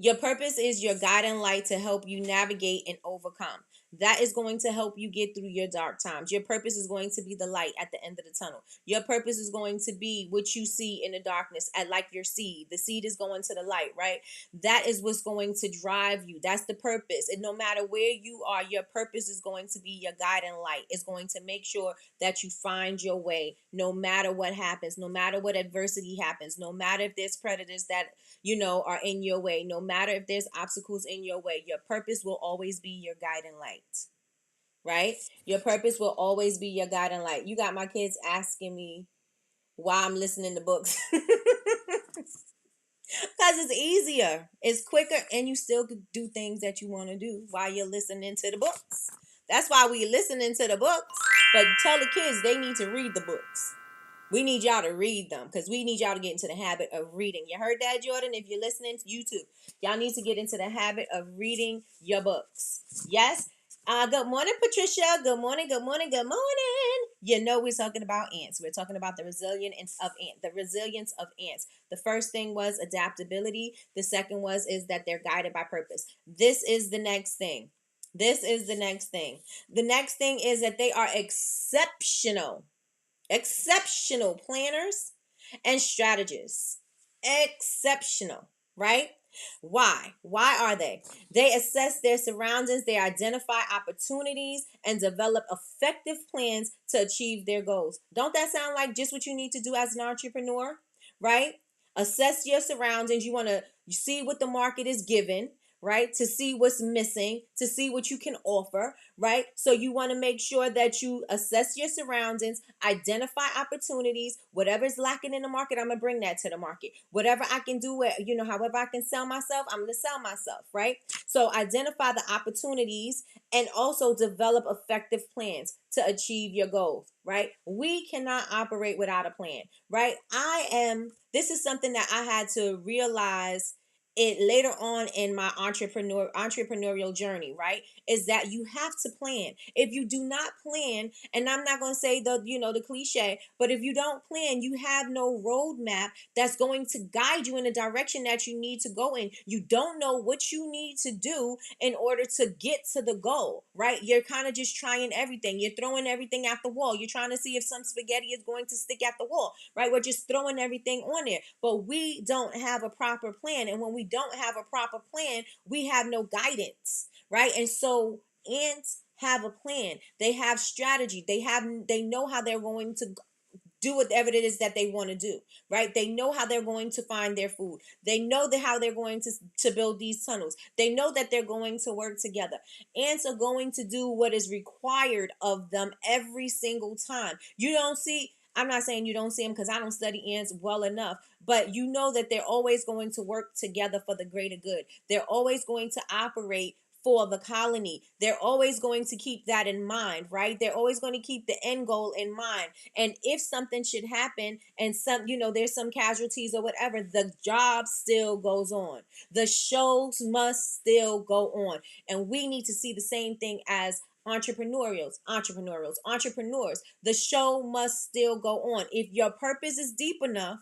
Your purpose is your guiding light to help you navigate and overcome. That is going to help you get through your dark times. Your purpose is going to be the light at the end of the tunnel. Your purpose is going to be what you see in the darkness, like your seed. The seed is going to the light, right? That is what's going to drive you. That's the purpose. And no matter where you are, your purpose is going to be your guiding light. It's going to make sure that you find your way no matter what happens, no matter what adversity happens, no matter if there's predators that, are in your way, no matter if there's obstacles in your way, your purpose will always be your guiding light. Right? Your purpose will always be your guiding light. You got my kids asking me why I'm listening to books. Because it's easier, it's quicker, and you still could do things that you want to do while you're listening to the books. That's why we're listening to the books. But tell the kids they need to read the books. We need y'all to read them because we need y'all to get into the habit of reading. You heard that, Jordan? If you're listening to YouTube, y'all need to get into the habit of reading your books. Yes? Good morning, Patricia. Good morning, good morning, good morning. We're talking about ants. We're talking about the resilience of ants. The first thing was adaptability. The second is that they're guided by purpose. This is the next thing. The next thing is that they are exceptional planners and strategists. Exceptional, right? Why are they? They assess their surroundings, they identify opportunities, and develop effective plans to achieve their goals. Don't that sound like just what you need to do as an entrepreneur, right? Assess your surroundings. You want to see what the market is giving, right? To see what's missing, to see what you can offer, right? So you want to make sure that you assess your surroundings, identify opportunities, whatever's lacking in the market, I'm going to bring that to the market. Whatever I can do, however I can sell myself, I'm going to sell myself, right? So identify the opportunities and also develop effective plans to achieve your goals, right? We cannot operate without a plan, right? This is something that I had to realize it later on in my entrepreneurial journey, right? Is that you have to plan. If you do not plan, and I'm not going to say the cliche, but if you don't plan, you have no roadmap that's going to guide you in the direction that you need to go in. You don't know what you need to do in order to get to the goal, right? You're kind of just trying everything. You're throwing everything at the wall. You're trying to see if some spaghetti is going to stick at the wall, right? We're just throwing everything on there, but we don't have a proper plan. And when we don't have a proper plan, we have no guidance, right? And so ants have a plan. They have strategy. They know how they're going to do whatever it is that they want to do, right? They know how they're going to find their food. They know how they're going to build these tunnels. They know that they're going to work together. Ants are going to do what is required of them every single time. You don't see, I'm not saying you don't see them because I don't study ants well enough, but you know that they're always going to work together for the greater good. They're always going to operate for the colony. They're always going to keep that in mind, right? They're always going to keep the end goal in mind. And if something should happen and there's some casualties or whatever, the job still goes on. The shows must still go on. And we need to see the same thing as entrepreneurs. The show must still go on. If your purpose is deep enough,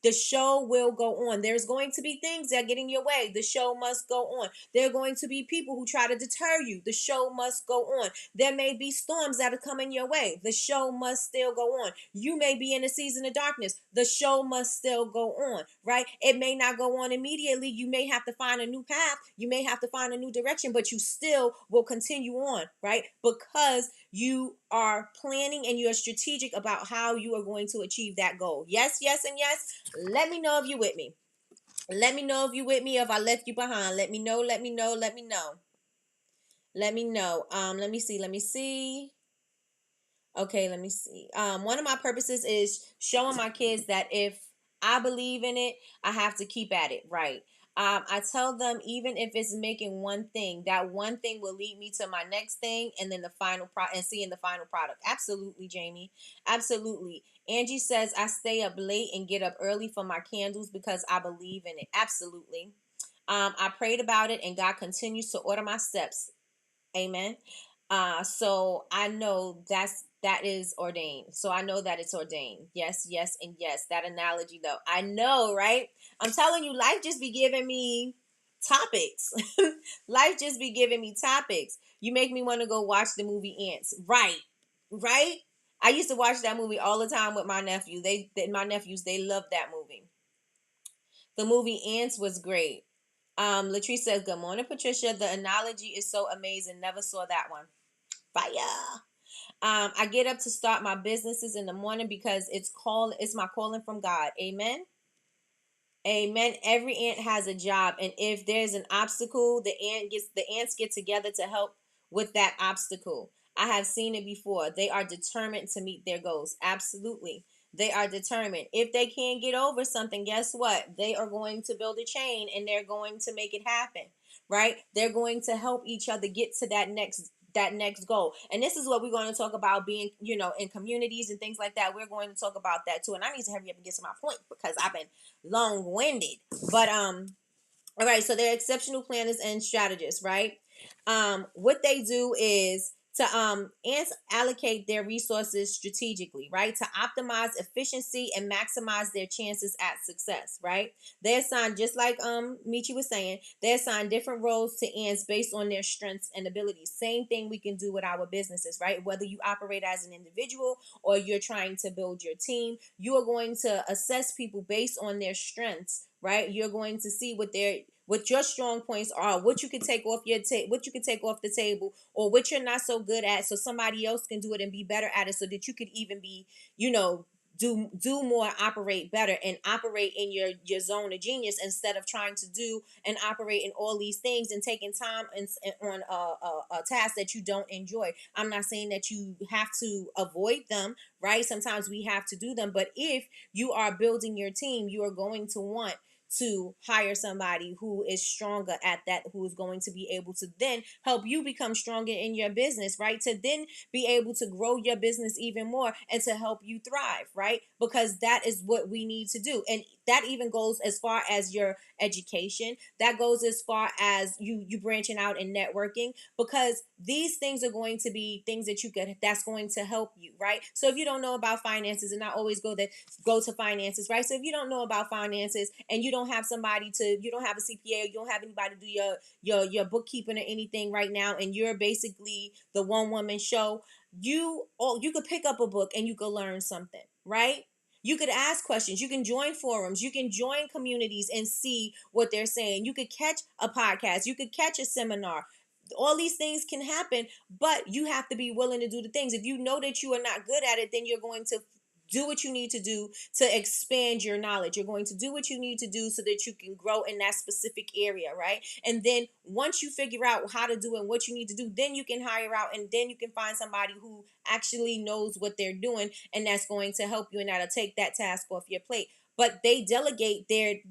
the show will go on. There's going to be things that get in your way. The show must go on. There are going to be people who try to deter you. The show must go on. There may be storms that are coming your way. The show must still go on. You may be in a season of darkness. The show must still go on, right? It may not go on immediately. You may have to find a new path. You may have to find a new direction, but you still will continue on, right? Because you are planning and you're strategic about how you are going to achieve that goal. Yes, yes, and yes. Let me know if you're with me. Let me know if you're with me. If I left you behind, let me know. Let me know. Let me know. Let me know. Let me see. Okay, let me see. One of my purposes is showing my kids that if I believe in it, I have to keep at it, right? I tell them even if it's making one thing, that one thing will lead me to my next thing, and then the final and seeing the final product. Absolutely, Jamie. Absolutely. Angie says I stay up late and get up early for my candles because I believe in it. Absolutely. I prayed about it, and God continues to order my steps. Amen. So I know that is ordained. So I know that it's ordained. Yes, yes, and yes. That analogy though. I know, right? I'm telling you, life just be giving me topics. Life just be giving me topics. You make me want to go watch the movie Ants. Right. Right? I used to watch that movie all the time with my nephew. My nephews, they loved that movie. The movie Ants was great. Latrice says, "Good morning, Patricia. The analogy is so amazing. Never saw that one. Fire." I get up to start my businesses in the morning because it's my calling from God. Amen. Amen. Every ant has a job, and if there's an obstacle, the ants get together to help with that obstacle. I have seen it before. They are determined to meet their goals. Absolutely. They are determined. If they can't get over something, guess what? They are going to build a chain and they're going to make it happen, right? They're going to help each other get to that next goal. And this is what we're going to talk about being, in communities and things like that. We're going to talk about that too. And I need to hurry up and get to my point because I've been long-winded. But all right, so they're exceptional planners and strategists, right? What they do is to ants allocate their resources strategically, right? To optimize efficiency and maximize their chances at success, right? They assign, just like Michi was saying, they assign different roles to ants based on their strengths and abilities. Same thing we can do with our businesses, right? Whether you operate as an individual or you're trying to build your team, you are going to assess people based on their strengths, right? You're going to see what your strong points are, what you can take off what you can take off the table, or what you're not so good at, so somebody else can do it and be better at it, so that you could even be, do more, operate better, and operate in your zone of genius instead of trying to do and operate in all these things and taking time and on a task that you don't enjoy. I'm not saying that you have to avoid them, right? Sometimes we have to do them, but if you are building your team, you are going to want to hire somebody who is stronger at that, who is going to be able to then help you become stronger in your business, right? To then be able to grow your business even more and to help you thrive, right? Because that is what we need to do. And that even goes as far as your education. That goes as far as you branching out and networking, because these things are going to be things that's going to help you, right? So if you don't know about finances, and I always go to finances, right? So if you don't know about finances and you don't have you don't have a CPA, or you don't have anybody to do your bookkeeping or anything right now, and you're basically the one woman show, you could pick up a book and you could learn something, right? You could ask questions. You can join forums. You can join communities and see what they're saying. You could catch a podcast. You could catch a seminar. All these things can happen, but you have to be willing to do the things. If you know that you are not good at it, then you're going to do what you need to do to expand your knowledge. You're going to do what you need to do so that you can grow in that specific area, right? And then once you figure out how to do it and what you need to do, then you can hire out, and then you can find somebody who actually knows what they're doing, and that's going to help you, and that'll take that task off your plate. But they delegate they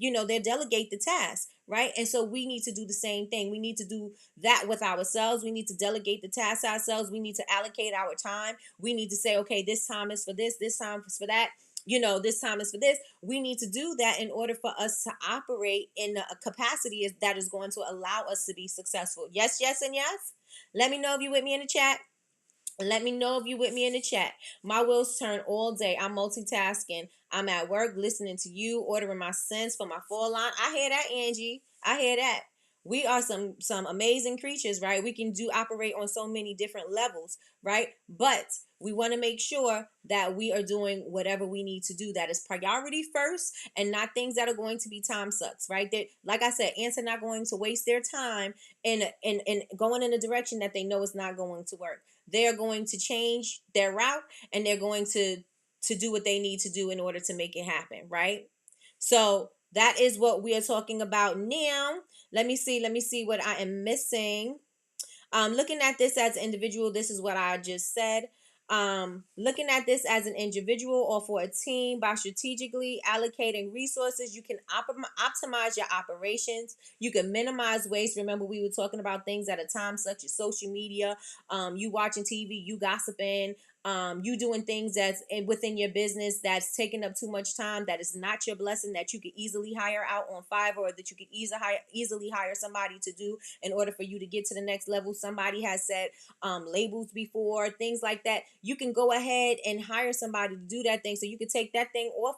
delegate the task, right? And so we need to do the same thing. We need to do that with ourselves. We need to delegate the tasks ourselves. We need to allocate our time. We need to say, okay, this time is for this time is for that. This time is for this. We need to do that in order for us to operate in a capacity that is going to allow us to be successful. Yes, yes, and yes. Let me know if you're with me in the chat. Let me know if you're with me in the chat. My wheels turn all day. I'm multitasking. I'm at work listening to you, ordering my scents for my fall line. I hear that, Angie. I hear that. We are some amazing creatures, right? We can operate on so many different levels, right? But we want to make sure that we are doing whatever we need to do that is priority first, and not things that are going to be time sucks, right? Like I said, ants are not going to waste their time in going in a direction that they know is not going to work. They're going to change their route, and they're going to do what they need to do in order to make it happen, right? So that is what we are talking about now. Let me see what I am missing. Looking at this as an individual, this is what I just said. Looking at this as an individual or for a team, by strategically allocating resources, you can optimize your operations. You can minimize waste. Remember, we were talking about things at a time such as social media, you watching TV, you gossiping, you doing things that's within your business that's taking up too much time, that is not your blessing, that you could easily hire out on Fiverr, or that you could easily hire somebody to do in order for you to get to the next level. Somebody has said labels before, things like that. You can go ahead and hire somebody to do that thing, so you can take that thing off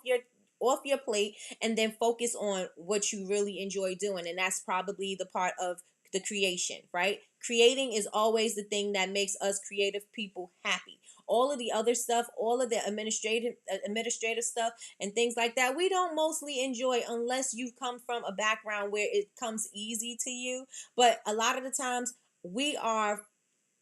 your plate and then focus on what you really enjoy doing. And that's probably the part of the creation, right? Creating is always the thing that makes us creative people happy. All of the other stuff, all of the administrative stuff and things like that, we don't mostly enjoy unless you've come from a background where it comes easy to you. But a lot of the times we are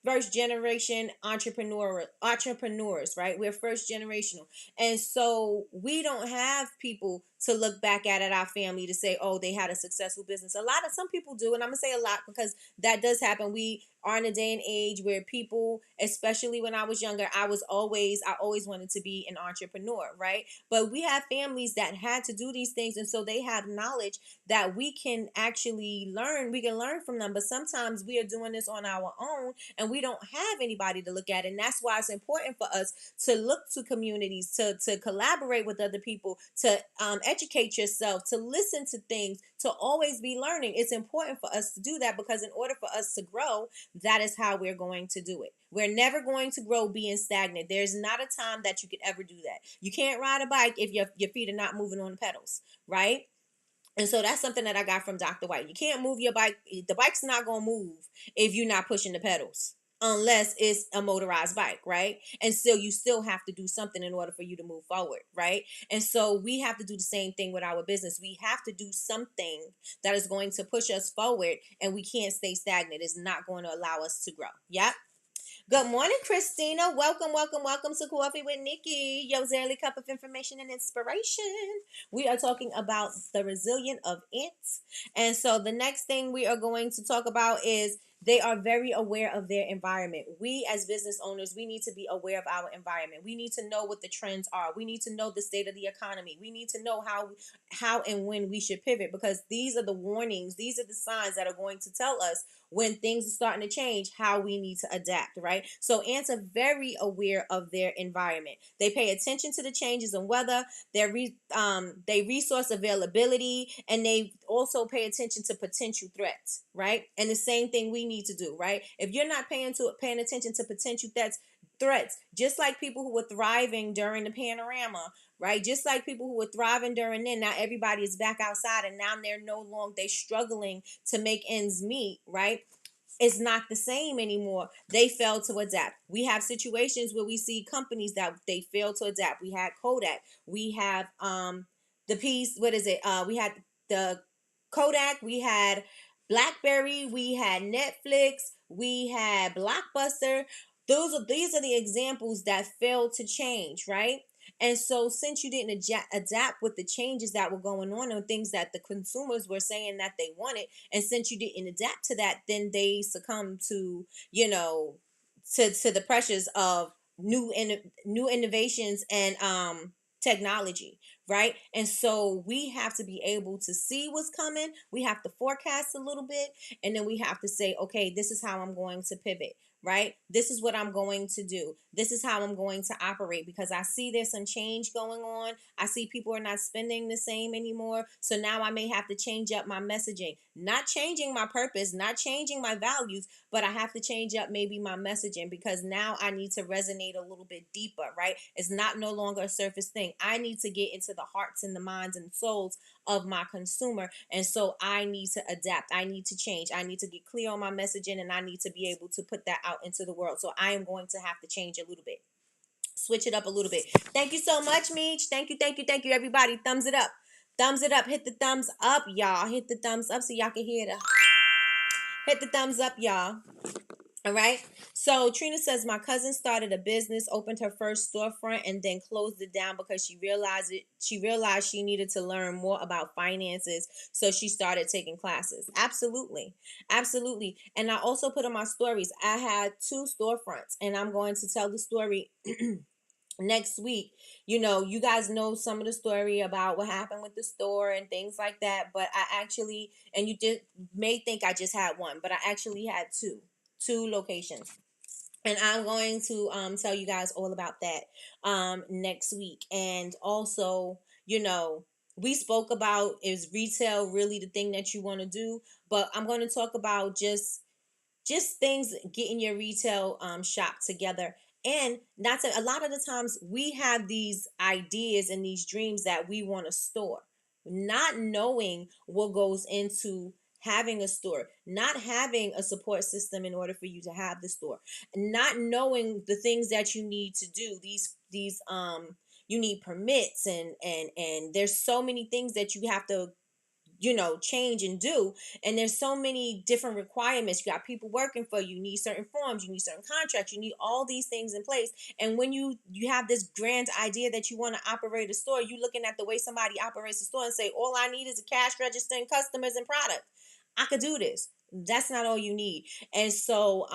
first generation entrepreneurs, right? We're first generational. And so we don't have people to look back at our family to say, oh, they had a successful business. Some people do, and I'm gonna say a lot because that does happen. We are in a day and age where people, especially when I was younger, I always wanted to be an entrepreneur, right? But we have families that had to do these things, and so they have knowledge that we can actually learn. We can learn from them, but sometimes we are doing this on our own, and we don't have anybody to look at. And that's why it's important for us to look to communities, to collaborate with other people, to educate yourself, to listen to things, to always be learning. It's important for us to do that, because in order for us to grow, that is how we're going to do it. We're never going to grow being stagnant. There's not a time that you could ever do that. You can't ride a bike if your feet are not moving on the pedals, right? And so that's something that I got from Dr. White. You can't move your bike. The bike's not going to move if you're not pushing the pedals, unless it's a motorized bike, right? And still, you still have to do something in order for you to move forward, right? And so we have to do the same thing with our business. We have to do something that is going to push us forward, and we can't stay stagnant. It's not going to allow us to grow. Yep. Good morning, Christina. Welcome to Coffee with Nikki, your daily cup of information and inspiration. We are talking about the resilience of ants. And so the next thing we are going to talk about is they are very aware of their environment. We as business owners, we need to be aware of our environment. We need to know what the trends are. We need to know the state of the economy. We need to know how and when we should pivot, because these are the warnings. These are the signs that are going to tell us when things are starting to change, how we need to adapt, right? So ants are very aware of their environment. They pay attention to the changes in weather, they resource availability, and they also pay attention to potential threats, right? And the same thing we need to do, right? If you're not paying attention to potential threats, just like people who were thriving during the panorama, right? Just like people who were thriving during then, now everybody is back outside, and now they're struggling to make ends meet, right? It's not the same anymore. They fail to adapt. We have situations where we see companies that they fail to adapt. We had Kodak. We have the piece. What is it? We had the Kodak. We had BlackBerry. We had Netflix. We had Blockbuster. These are the examples that failed to change, right? And so since you didn't adapt with the changes that were going on and things that the consumers were saying that they wanted, and since you didn't adapt to that, then they succumb to, to the pressures of new innovations and technology, right? And so we have to be able to see what's coming. We have to forecast a little bit, and then we have to say, okay, this is how I'm going to pivot, right? This is what I'm going to do. This is how I'm going to operate, because I see there's some change going on. I see people are not spending the same anymore. So now I may have to change up my messaging, not changing my purpose, not changing my values, but I have to change up maybe my messaging, because now I need to resonate a little bit deeper, right? It's not no longer a surface thing. I need to get into the hearts and the minds and souls of my consumer. And so I need to adapt. I need to change. I need to get clear on my messaging, and I need to be able to put that out into the world. So I am going to have to change a little bit. Switch it up a little bit. Thank you so much, Meech. Thank you, everybody. Thumbs it up. Thumbs it up. Hit the thumbs up, y'all. Hit the thumbs up so y'all can hear the. Hit the thumbs up, y'all. All right. So Trina says, my cousin started a business, opened her first storefront, and then closed it down because she realized she needed to learn more about finances. So she started taking classes. Absolutely. Absolutely. And I also put on my stories, I had 2 storefronts, and I'm going to tell the story next week. You guys know some of the story about what happened with the store and things like that, but I actually, and you may think I just had one, but I actually had two locations, and I'm going to tell you guys all about that next week. And also, we spoke about, is retail really the thing that you want to do? But I'm going to talk about just things, getting your retail shop together. And that's a lot of the times we have these ideas and these dreams that we want to store, not knowing what goes into having a store, not having a support system in order for you to have the store, not knowing the things that you need to do. These you need permits, and there's so many things that you have to change and do. And there's so many different requirements. You got people working for you. You need certain forms, you need certain contracts, you need all these things in place. And when you have this grand idea that you want to operate a store, you looking at the way somebody operates a store and say, all I need is a cash register and customers and product. I could do this. That's not all you need. And so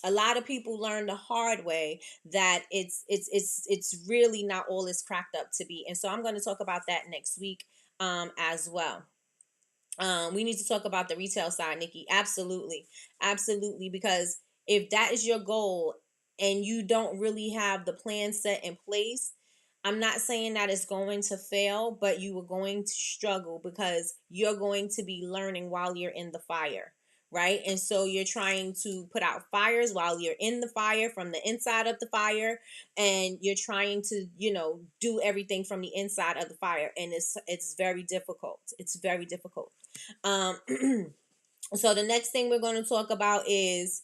a lot of people learn the hard way that it's really not all it's cracked up to be. And so I'm going to talk about that next week as well. We need to talk about the retail side, Nikki. Absolutely. Absolutely. Because if that is your goal and you don't really have the plan set in place, I'm not saying that it's going to fail, but you are going to struggle because you're going to be learning while you're in the fire, right? And so you're trying to put out fires while you're in the fire, from the inside of the fire, and you're trying to, do everything from the inside of the fire, and it's very difficult. It's very difficult. So the next thing we're going to talk about is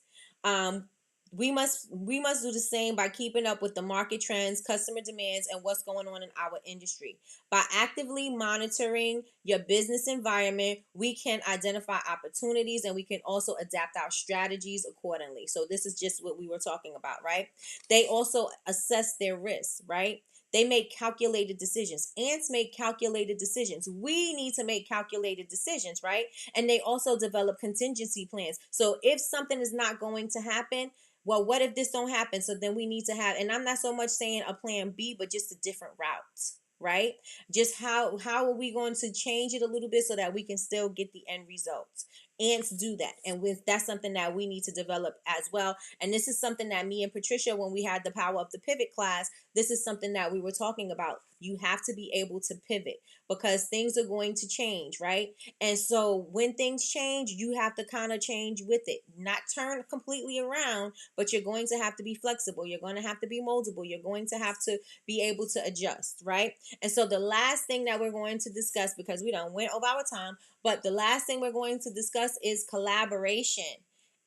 we must do the same by keeping up with the market trends, customer demands, and what's going on in our industry. By actively monitoring your business environment, we can identify opportunities, and we can also adapt our strategies accordingly. So this is just what we were talking about, right? They also assess their risks, right? They make calculated decisions. Ants make calculated decisions. We need to make calculated decisions, right? And they also develop contingency plans. So if something is not going to happen, well, what if this don't happen? So then we need to have, and I'm not so much saying a plan B, but just a different route, right? Just how are we going to change it a little bit so that we can still get the end results? Ants do that, and that's something that we need to develop as well. And this is something that me and Patricia, when we had the Power Up the Pivot class, this is something that we were talking about. You have to be able to pivot because things are going to change, right? And so when things change, you have to kind of change with it, not turn completely around, but you're going to have to be flexible. You're going to have to be moldable. You're going to have to be able to adjust, right? And so the last thing that we're going to discuss, because we done went over our time, but the last thing we're going to discuss is collaboration.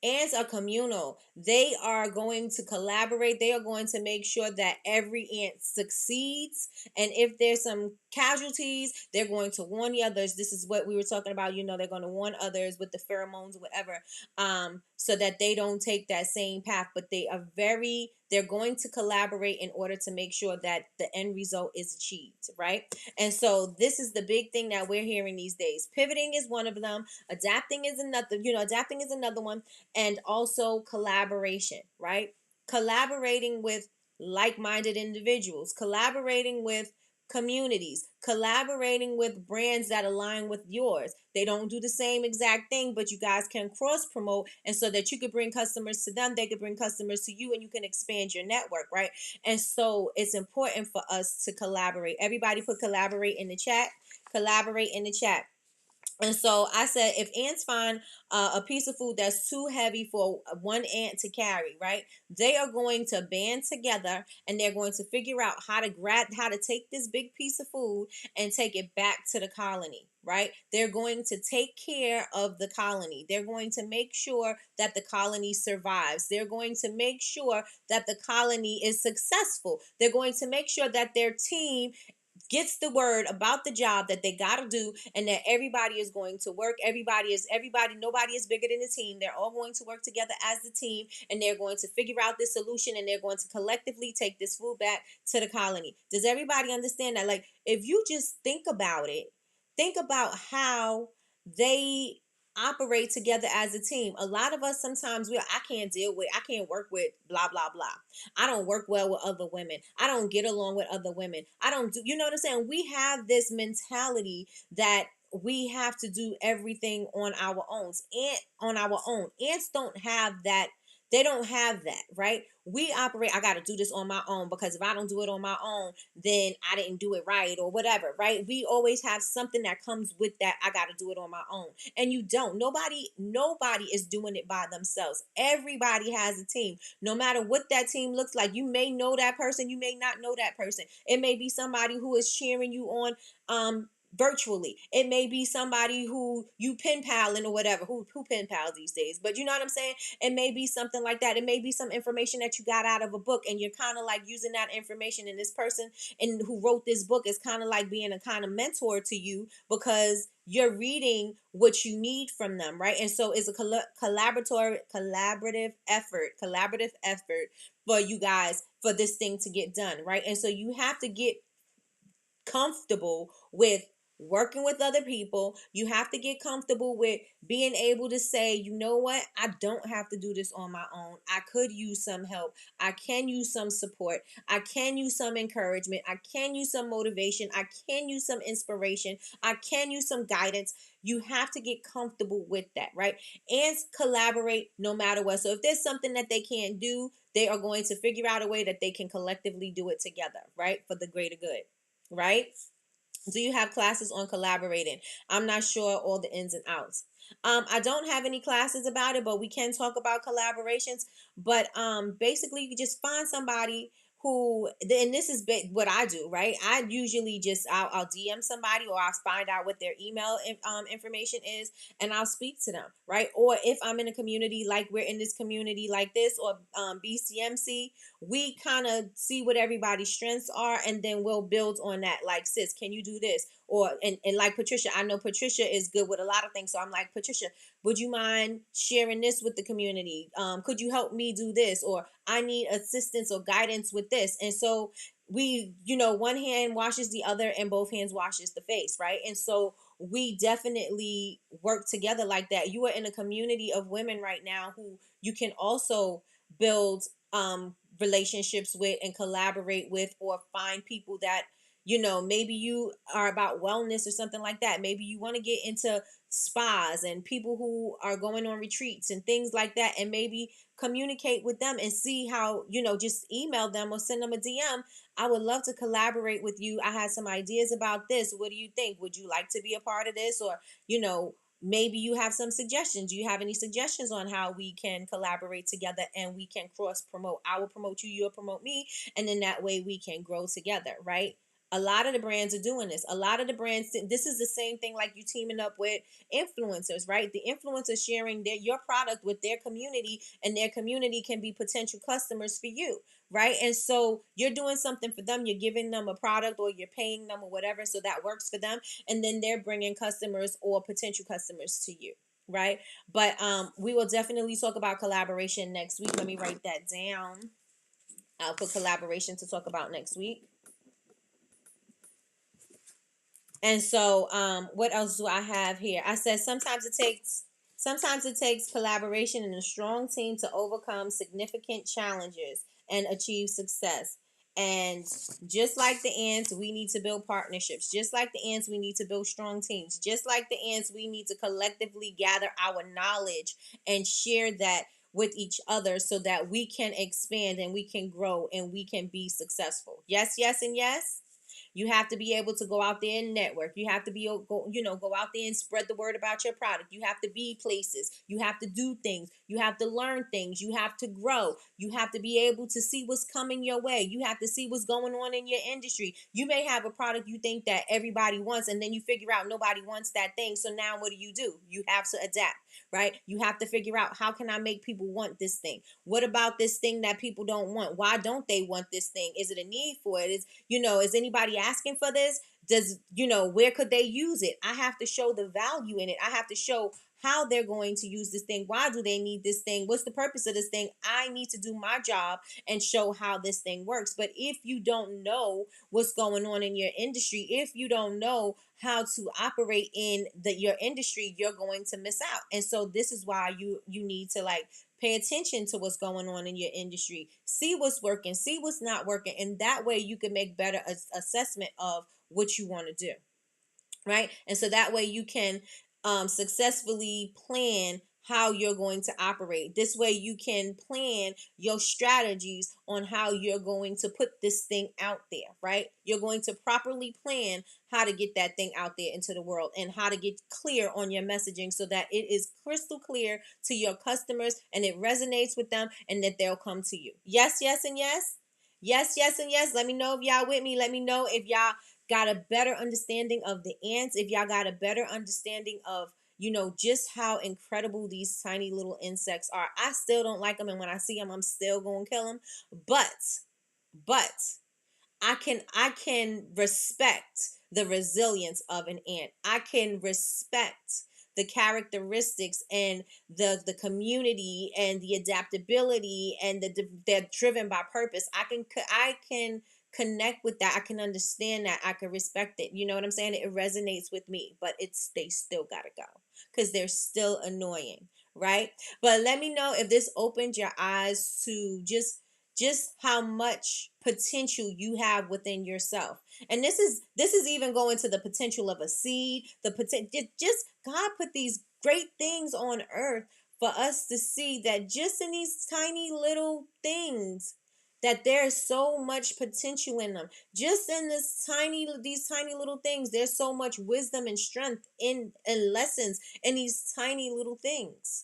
Ants are communal. They are going to collaborate. They are going to make sure that every ant succeeds. And if there's some casualties. They're going to warn the others. This is what we were talking about. They're going to warn others with the pheromones or whatever, so that they don't take that same path. But they're going to collaborate in order to make sure that the end result is achieved, right? And so this is the big thing that we're hearing these days. Pivoting is one of them. Adapting is another one, and also collaboration, right? Collaborating with like-minded individuals, collaborating with communities, collaborating with brands that align with yours. They don't do the same exact thing, but you guys can cross promote, and so that you could bring customers to them, they could bring customers to you, and you can expand your network, right? And so it's important for us to collaborate. Everybody put collaborate in the chat. Collaborate in the chat. And so I said, if ants find a piece of food that's too heavy for one ant to carry, right? They are going to band together, and they're going to figure out how to take this big piece of food and take it back to the colony, right? They're going to take care of the colony. They're going to make sure that the colony survives. They're going to make sure that the colony is successful. They're going to make sure that their team gets the word about the job that they got to do, and that everybody is going to work. Nobody is bigger than the team. They're all going to work together as the team, and they're going to figure out this solution, and they're going to collectively take this food back to the colony. Does everybody understand that? Like, if you just think about it, think about how they operate together as a team. A lot of us sometimes I can't work with blah blah blah. I don't work well with other women. I don't get along with other women. I don't do, you know what I'm saying? We have this mentality that we have to do everything on our own. Ants don't have that. They don't have that, right? We operate, I got to do this on my own, because if I don't do it on my own, then I didn't do it right or whatever, right? We always have something that comes with that. I got to do it on my own. And you don't. Nobody is doing it by themselves. Everybody has a team. No matter what that team looks like, you may know that person, you may not know that person. It may be somebody who is cheering you on virtually. It may be somebody who you pen paling or whatever. Who pen pals these days? But you know what I'm saying? It may be something like that. It may be some information that you got out of a book, and you're kind of like using that information. And this person and who wrote this book is kind of like being a kind of mentor to you, because you're reading what you need from them, right? And so it's a collaborative effort for you guys, for this thing to get done, right? And so you have to get comfortable with working with other people. You have to get comfortable with being able to say, you know what, I don't have to do this on my own. I could use some help. I can use some support. I can use some encouragement. I can use some motivation. I can use some inspiration. I can use some guidance. You have to get comfortable with that, right? And collaborate no matter what. So if there's something that they can't do, they are going to figure out a way that they can collectively do it together, right? For the greater good, right? Do you have classes on collaborating? I'm not sure all the ins and outs. I don't have any classes about it, but we can talk about collaborations. But basically, you can just find somebody who, and this is what I do, right? I usually just I'll DM somebody, or I'll find out what their email information is, and I'll speak to them, right? Or if I'm in a community, like we're in this community like this, or BCMC, we kind of see what everybody's strengths are, and then we'll build on that. Like, sis, can you do this? Or and like Patricia, I know Patricia is good with a lot of things, so I'm like, Patricia, would you mind sharing this with the community? Could you help me do this? Or I need assistance or guidance with this. And so we, one hand washes the other, and both hands washes the face, right? And so we definitely work together like that. You are in a community of women right now who you can also build relationships with and collaborate with, or find people that maybe you are about wellness or something like that. Maybe you want to get into spas and people who are going on retreats and things like that, and maybe communicate with them and see how, just email them or send them a DM. I would love to collaborate with you. I had some ideas about this. What do you think? Would you like to be a part of this? Or, maybe you have some suggestions. Do you have any suggestions on how we can collaborate together and we can cross promote? I will promote you, you'll promote me, and then that way we can grow together, right? A lot of the brands are doing this. A lot of the brands, this is the same thing like you teaming up with influencers, right? The influencers sharing your product with their community, and their community can be potential customers for you, right? And so you're doing something for them. You're giving them a product, or you're paying them, or whatever. So that works for them. And then they're bringing customers or potential customers to you, right? But we will definitely talk about collaboration next week. Let me write that down. I'll put collaboration to talk about next week. And so, what else do I have here? I said sometimes it takes collaboration and a strong team to overcome significant challenges and achieve success. And just like the ants, we need to build partnerships. Just like the ants, we need to build strong teams. Just like the ants, we need to collectively gather our knowledge and share that with each other so that we can expand and we can grow and we can be successful. Yes, yes, and yes. You have to be able to go out there and network. You have to go out there and spread the word about your product. You have to be places. You have to do things. You have to learn things. You have to grow. You have to be able to see what's coming your way. You have to see what's going on in your industry. You may have a product you think that everybody wants, and then you figure out nobody wants that thing. So now what do? You have to adapt, right? You have to figure out, how can I make people want this thing? What about this thing that people don't want? Why don't they want this thing? Is it a need for it? Is anybody asking for this? Where could they use it? I have to show the value in it. I have to show how they're going to use this thing. Why do they need this thing? What's the purpose of this thing? I need to do my job and show how this thing works. But if you don't know what's going on in your industry, if you don't know how to operate in your industry, you're going to miss out. And so this is why you need to pay attention to what's going on in your industry. See what's working, see what's not working, and that way you can make better assessment of what you want to do, right? And so that way you can successfully plan how you're going to operate. This way you can plan your strategies on how you're going to put this thing out there, right? You're going to properly plan how to get that thing out there into the world, and how to get clear on your messaging so that it is crystal clear to your customers and it resonates with them, and that they'll come to you. Yes, yes, and yes. Yes, yes, and yes. Let me know if y'all with me. Let me know if y'all got a better understanding of the ants, if y'all got a better understanding of just how incredible these tiny little insects are. I still don't like them, and when I see them, I'm still gonna kill them. But I can respect the resilience of an ant. I can respect the characteristics and the community and the adaptability, and they're driven by purpose. I can connect with that. I can understand that. I can respect it. You know what I'm saying? It resonates with me, but they still gotta go because they're still annoying, right? But let me know if this opened your eyes to just how much potential you have within yourself. And this is even going to the potential of a seed, the potential. Just God put these great things on earth for us to see, that just in these tiny little things, that there's so much potential in them. Just in these tiny little things, there's so much wisdom and strength and lessons in these tiny little things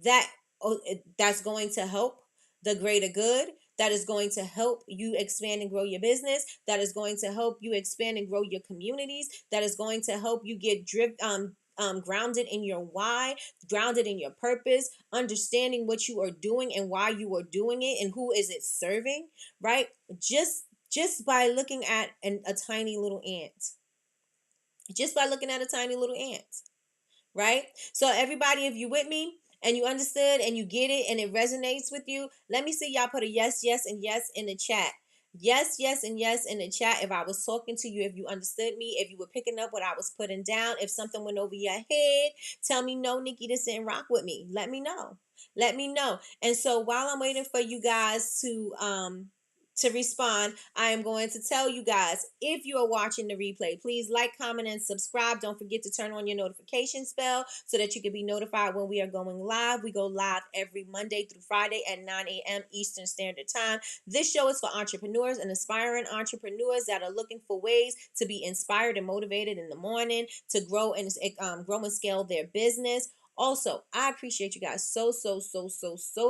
that's going to help the greater good, that is going to help you expand and grow your business, that is going to help you expand and grow your communities, that is going to help you get grounded in your why, grounded in your purpose, understanding what you are doing and why you are doing it and who is it serving, right? Just by looking at a tiny little ant. Just by looking at a tiny little ant, right? So everybody, if you with me and you understood and you get it and it resonates with you, let me see y'all put a yes, yes, and yes in the chat. Yes, yes, and yes in the chat. If I was talking to you, if you understood me, if you were picking up what I was putting down, if something went over your head, tell me, no, Nikki, this didn't rock with me. Let me know. Let me know. And so while I'm waiting for you guys to respond, I am going to tell you guys, if you are watching the replay, please like, comment, and subscribe. Don't forget to turn on your notification bell so that you can be notified when we are going live. We go live every Monday through Friday at 9 a.m. Eastern Standard Time. This show is for entrepreneurs and aspiring entrepreneurs that are looking for ways to be inspired and motivated in the morning, to grow and scale their business. Also, I appreciate you guys so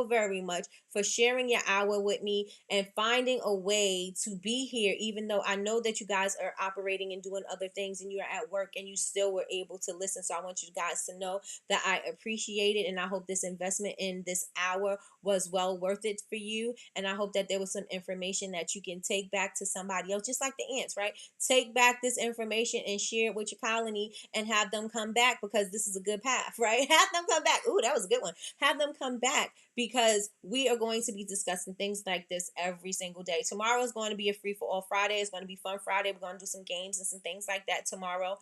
very much for sharing your hour with me and finding a way to be here, even though I know that you guys are operating and doing other things and you're at work and you still were able to listen. So I want you guys to know that I appreciate it, and I hope this investment in this hour was well worth it for you. And I hope that there was some information that you can take back to somebody else, just like the ants, right? Take back this information and share it with your colony and have them come back, because this is a good path, right? Have them come back. Ooh, that was a good one. Have them come back, because we are going to be discussing things like this every single day. Tomorrow is going to be a free for all Friday. It's going to be fun Friday. We're going to do some games and some things like that tomorrow.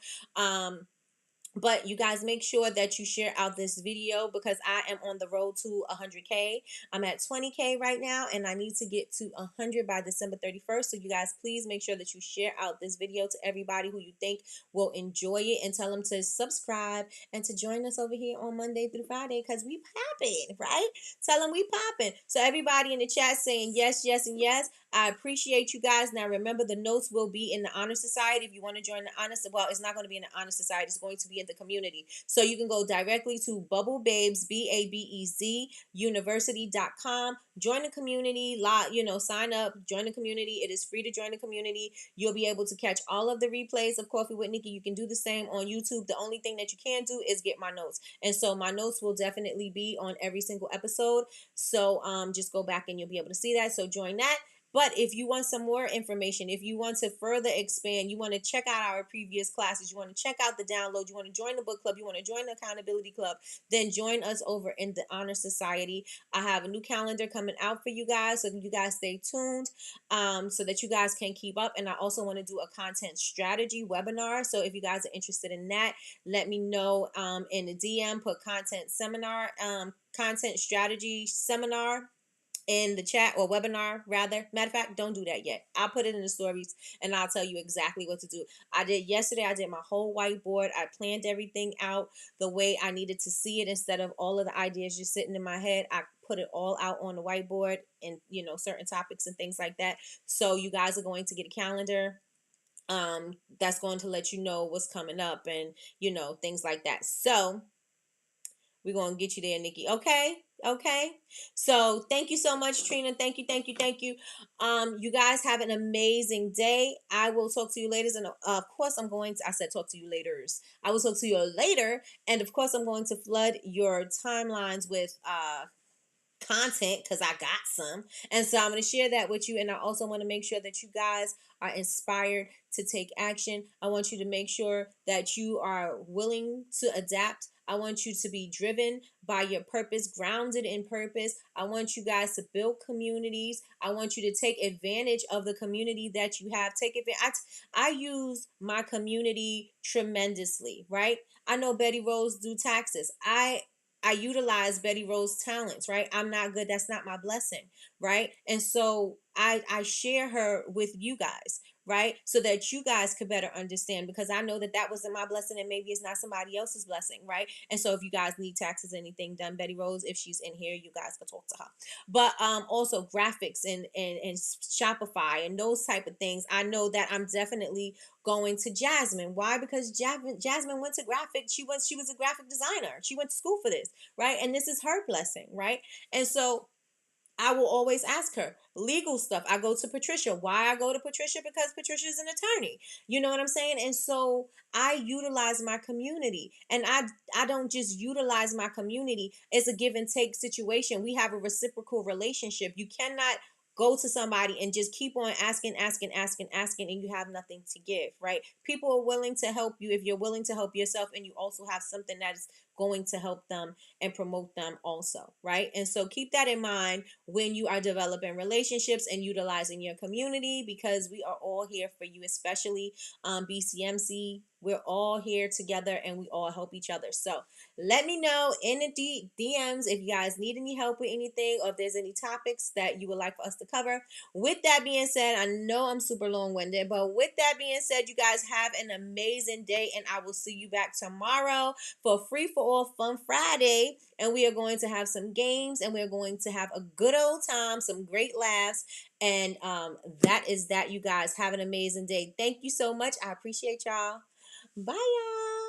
But you guys make sure that you share out this video, because I am on the road to 100K. I'm at 20K right now, and I need to get to 100 by December 31st. So you guys, please make sure that you share out this video to everybody who you think will enjoy it, and tell them to subscribe and to join us over here on Monday through Friday, because we popping, right? Tell them we popping. So everybody in the chat saying yes, yes, and yes. I appreciate you guys. Now remember, the notes will be in the Honor Society. If you want to join the Honor, well, it's not going to be in the Honor Society. It's going to be in the community. So you can go directly to Bubble Babes, BABEZ University.com. Join the community. Sign up. Join the community. It is free to join the community. You'll be able to catch all of the replays of Coffee with Nikki. You can do the same on YouTube. The only thing that you can't do is get my notes. And so my notes will definitely be on every single episode. So just go back and you'll be able to see that. So join that. But if you want some more information, if you want to further expand, you want to check out our previous classes, you want to check out the download, you want to join the book club, you want to join the accountability club, then join us over in the Honor Society. I have a new calendar coming out for you guys, so you guys stay tuned so that you guys can keep up. And I also want to do a content strategy webinar. So if you guys are interested in that, let me know in the DM, put content strategy seminar in the chat, or webinar rather. Matter of fact, don't do that yet. I'll put it in the stories and I'll tell you exactly what to do. I did my whole whiteboard. I planned everything out the way I needed to see it, instead of all of the ideas just sitting in my head. I put it all out on the whiteboard, and certain topics and things like that. So you guys are going to get a calendar that's going to let you know what's coming up, and things like that. So we're going to get you there, Nikki. Okay. So thank you so much, Trina. Thank you. You guys have an amazing day. I will talk to you later. And of course, I said talk to you later. I will talk to you later. And of course, I'm going to flood your timelines with content, because I got some, and so I'm going to share that with you. And I also want to make sure that you guys are inspired to take action. I want you to make sure that you are willing to adapt. I want you to be driven by your purpose, grounded in purpose. I want you guys to build communities. I want you to take advantage of the community that you have. I use my community tremendously, right? I know Betty Rose do taxes. I utilize Betty Rose's talents, right? I'm not good. That's not my blessing, right? And so I share her with you guys, right? So that you guys could better understand, because I know that wasn't my blessing, and maybe it's not somebody else's blessing, right? And so if you guys need taxes, anything done, Betty Rose, if she's in here, you guys can talk to her. But also graphics and Shopify and those type of things. I know that I'm definitely going to Jasmine. Why? Because Jasmine went to graphic. She was a graphic designer. She went to school for this, right? And this is her blessing, right? And so I will always ask her legal stuff. I go to Patricia. Why I go to Patricia? Because Patricia is an attorney. You know what I'm saying? And so I utilize my community, and I don't just utilize my community. It's a give and take situation. We have a reciprocal relationship. You cannot go to somebody and just keep on asking, and you have nothing to give, right? People are willing to help you if you're willing to help yourself, and you also have something that is going to help them and promote them also, right? And so keep that in mind when you are developing relationships and utilizing your community, because we are all here for you, especially BCMC. We're all here together and we all help each other. So let me know in the DMs if you guys need any help with anything, or if there's any topics that you would like for us to cover. With that being said, I know I'm super long-winded, but with that being said, you guys have an amazing day, and I will see you back tomorrow for Free for All Fun Friday. And we are going to have some games, and we're going to have a good old time, some great laughs. And that is that, you guys. Have an amazing day. Thank you so much. I appreciate y'all. Bye, y'all.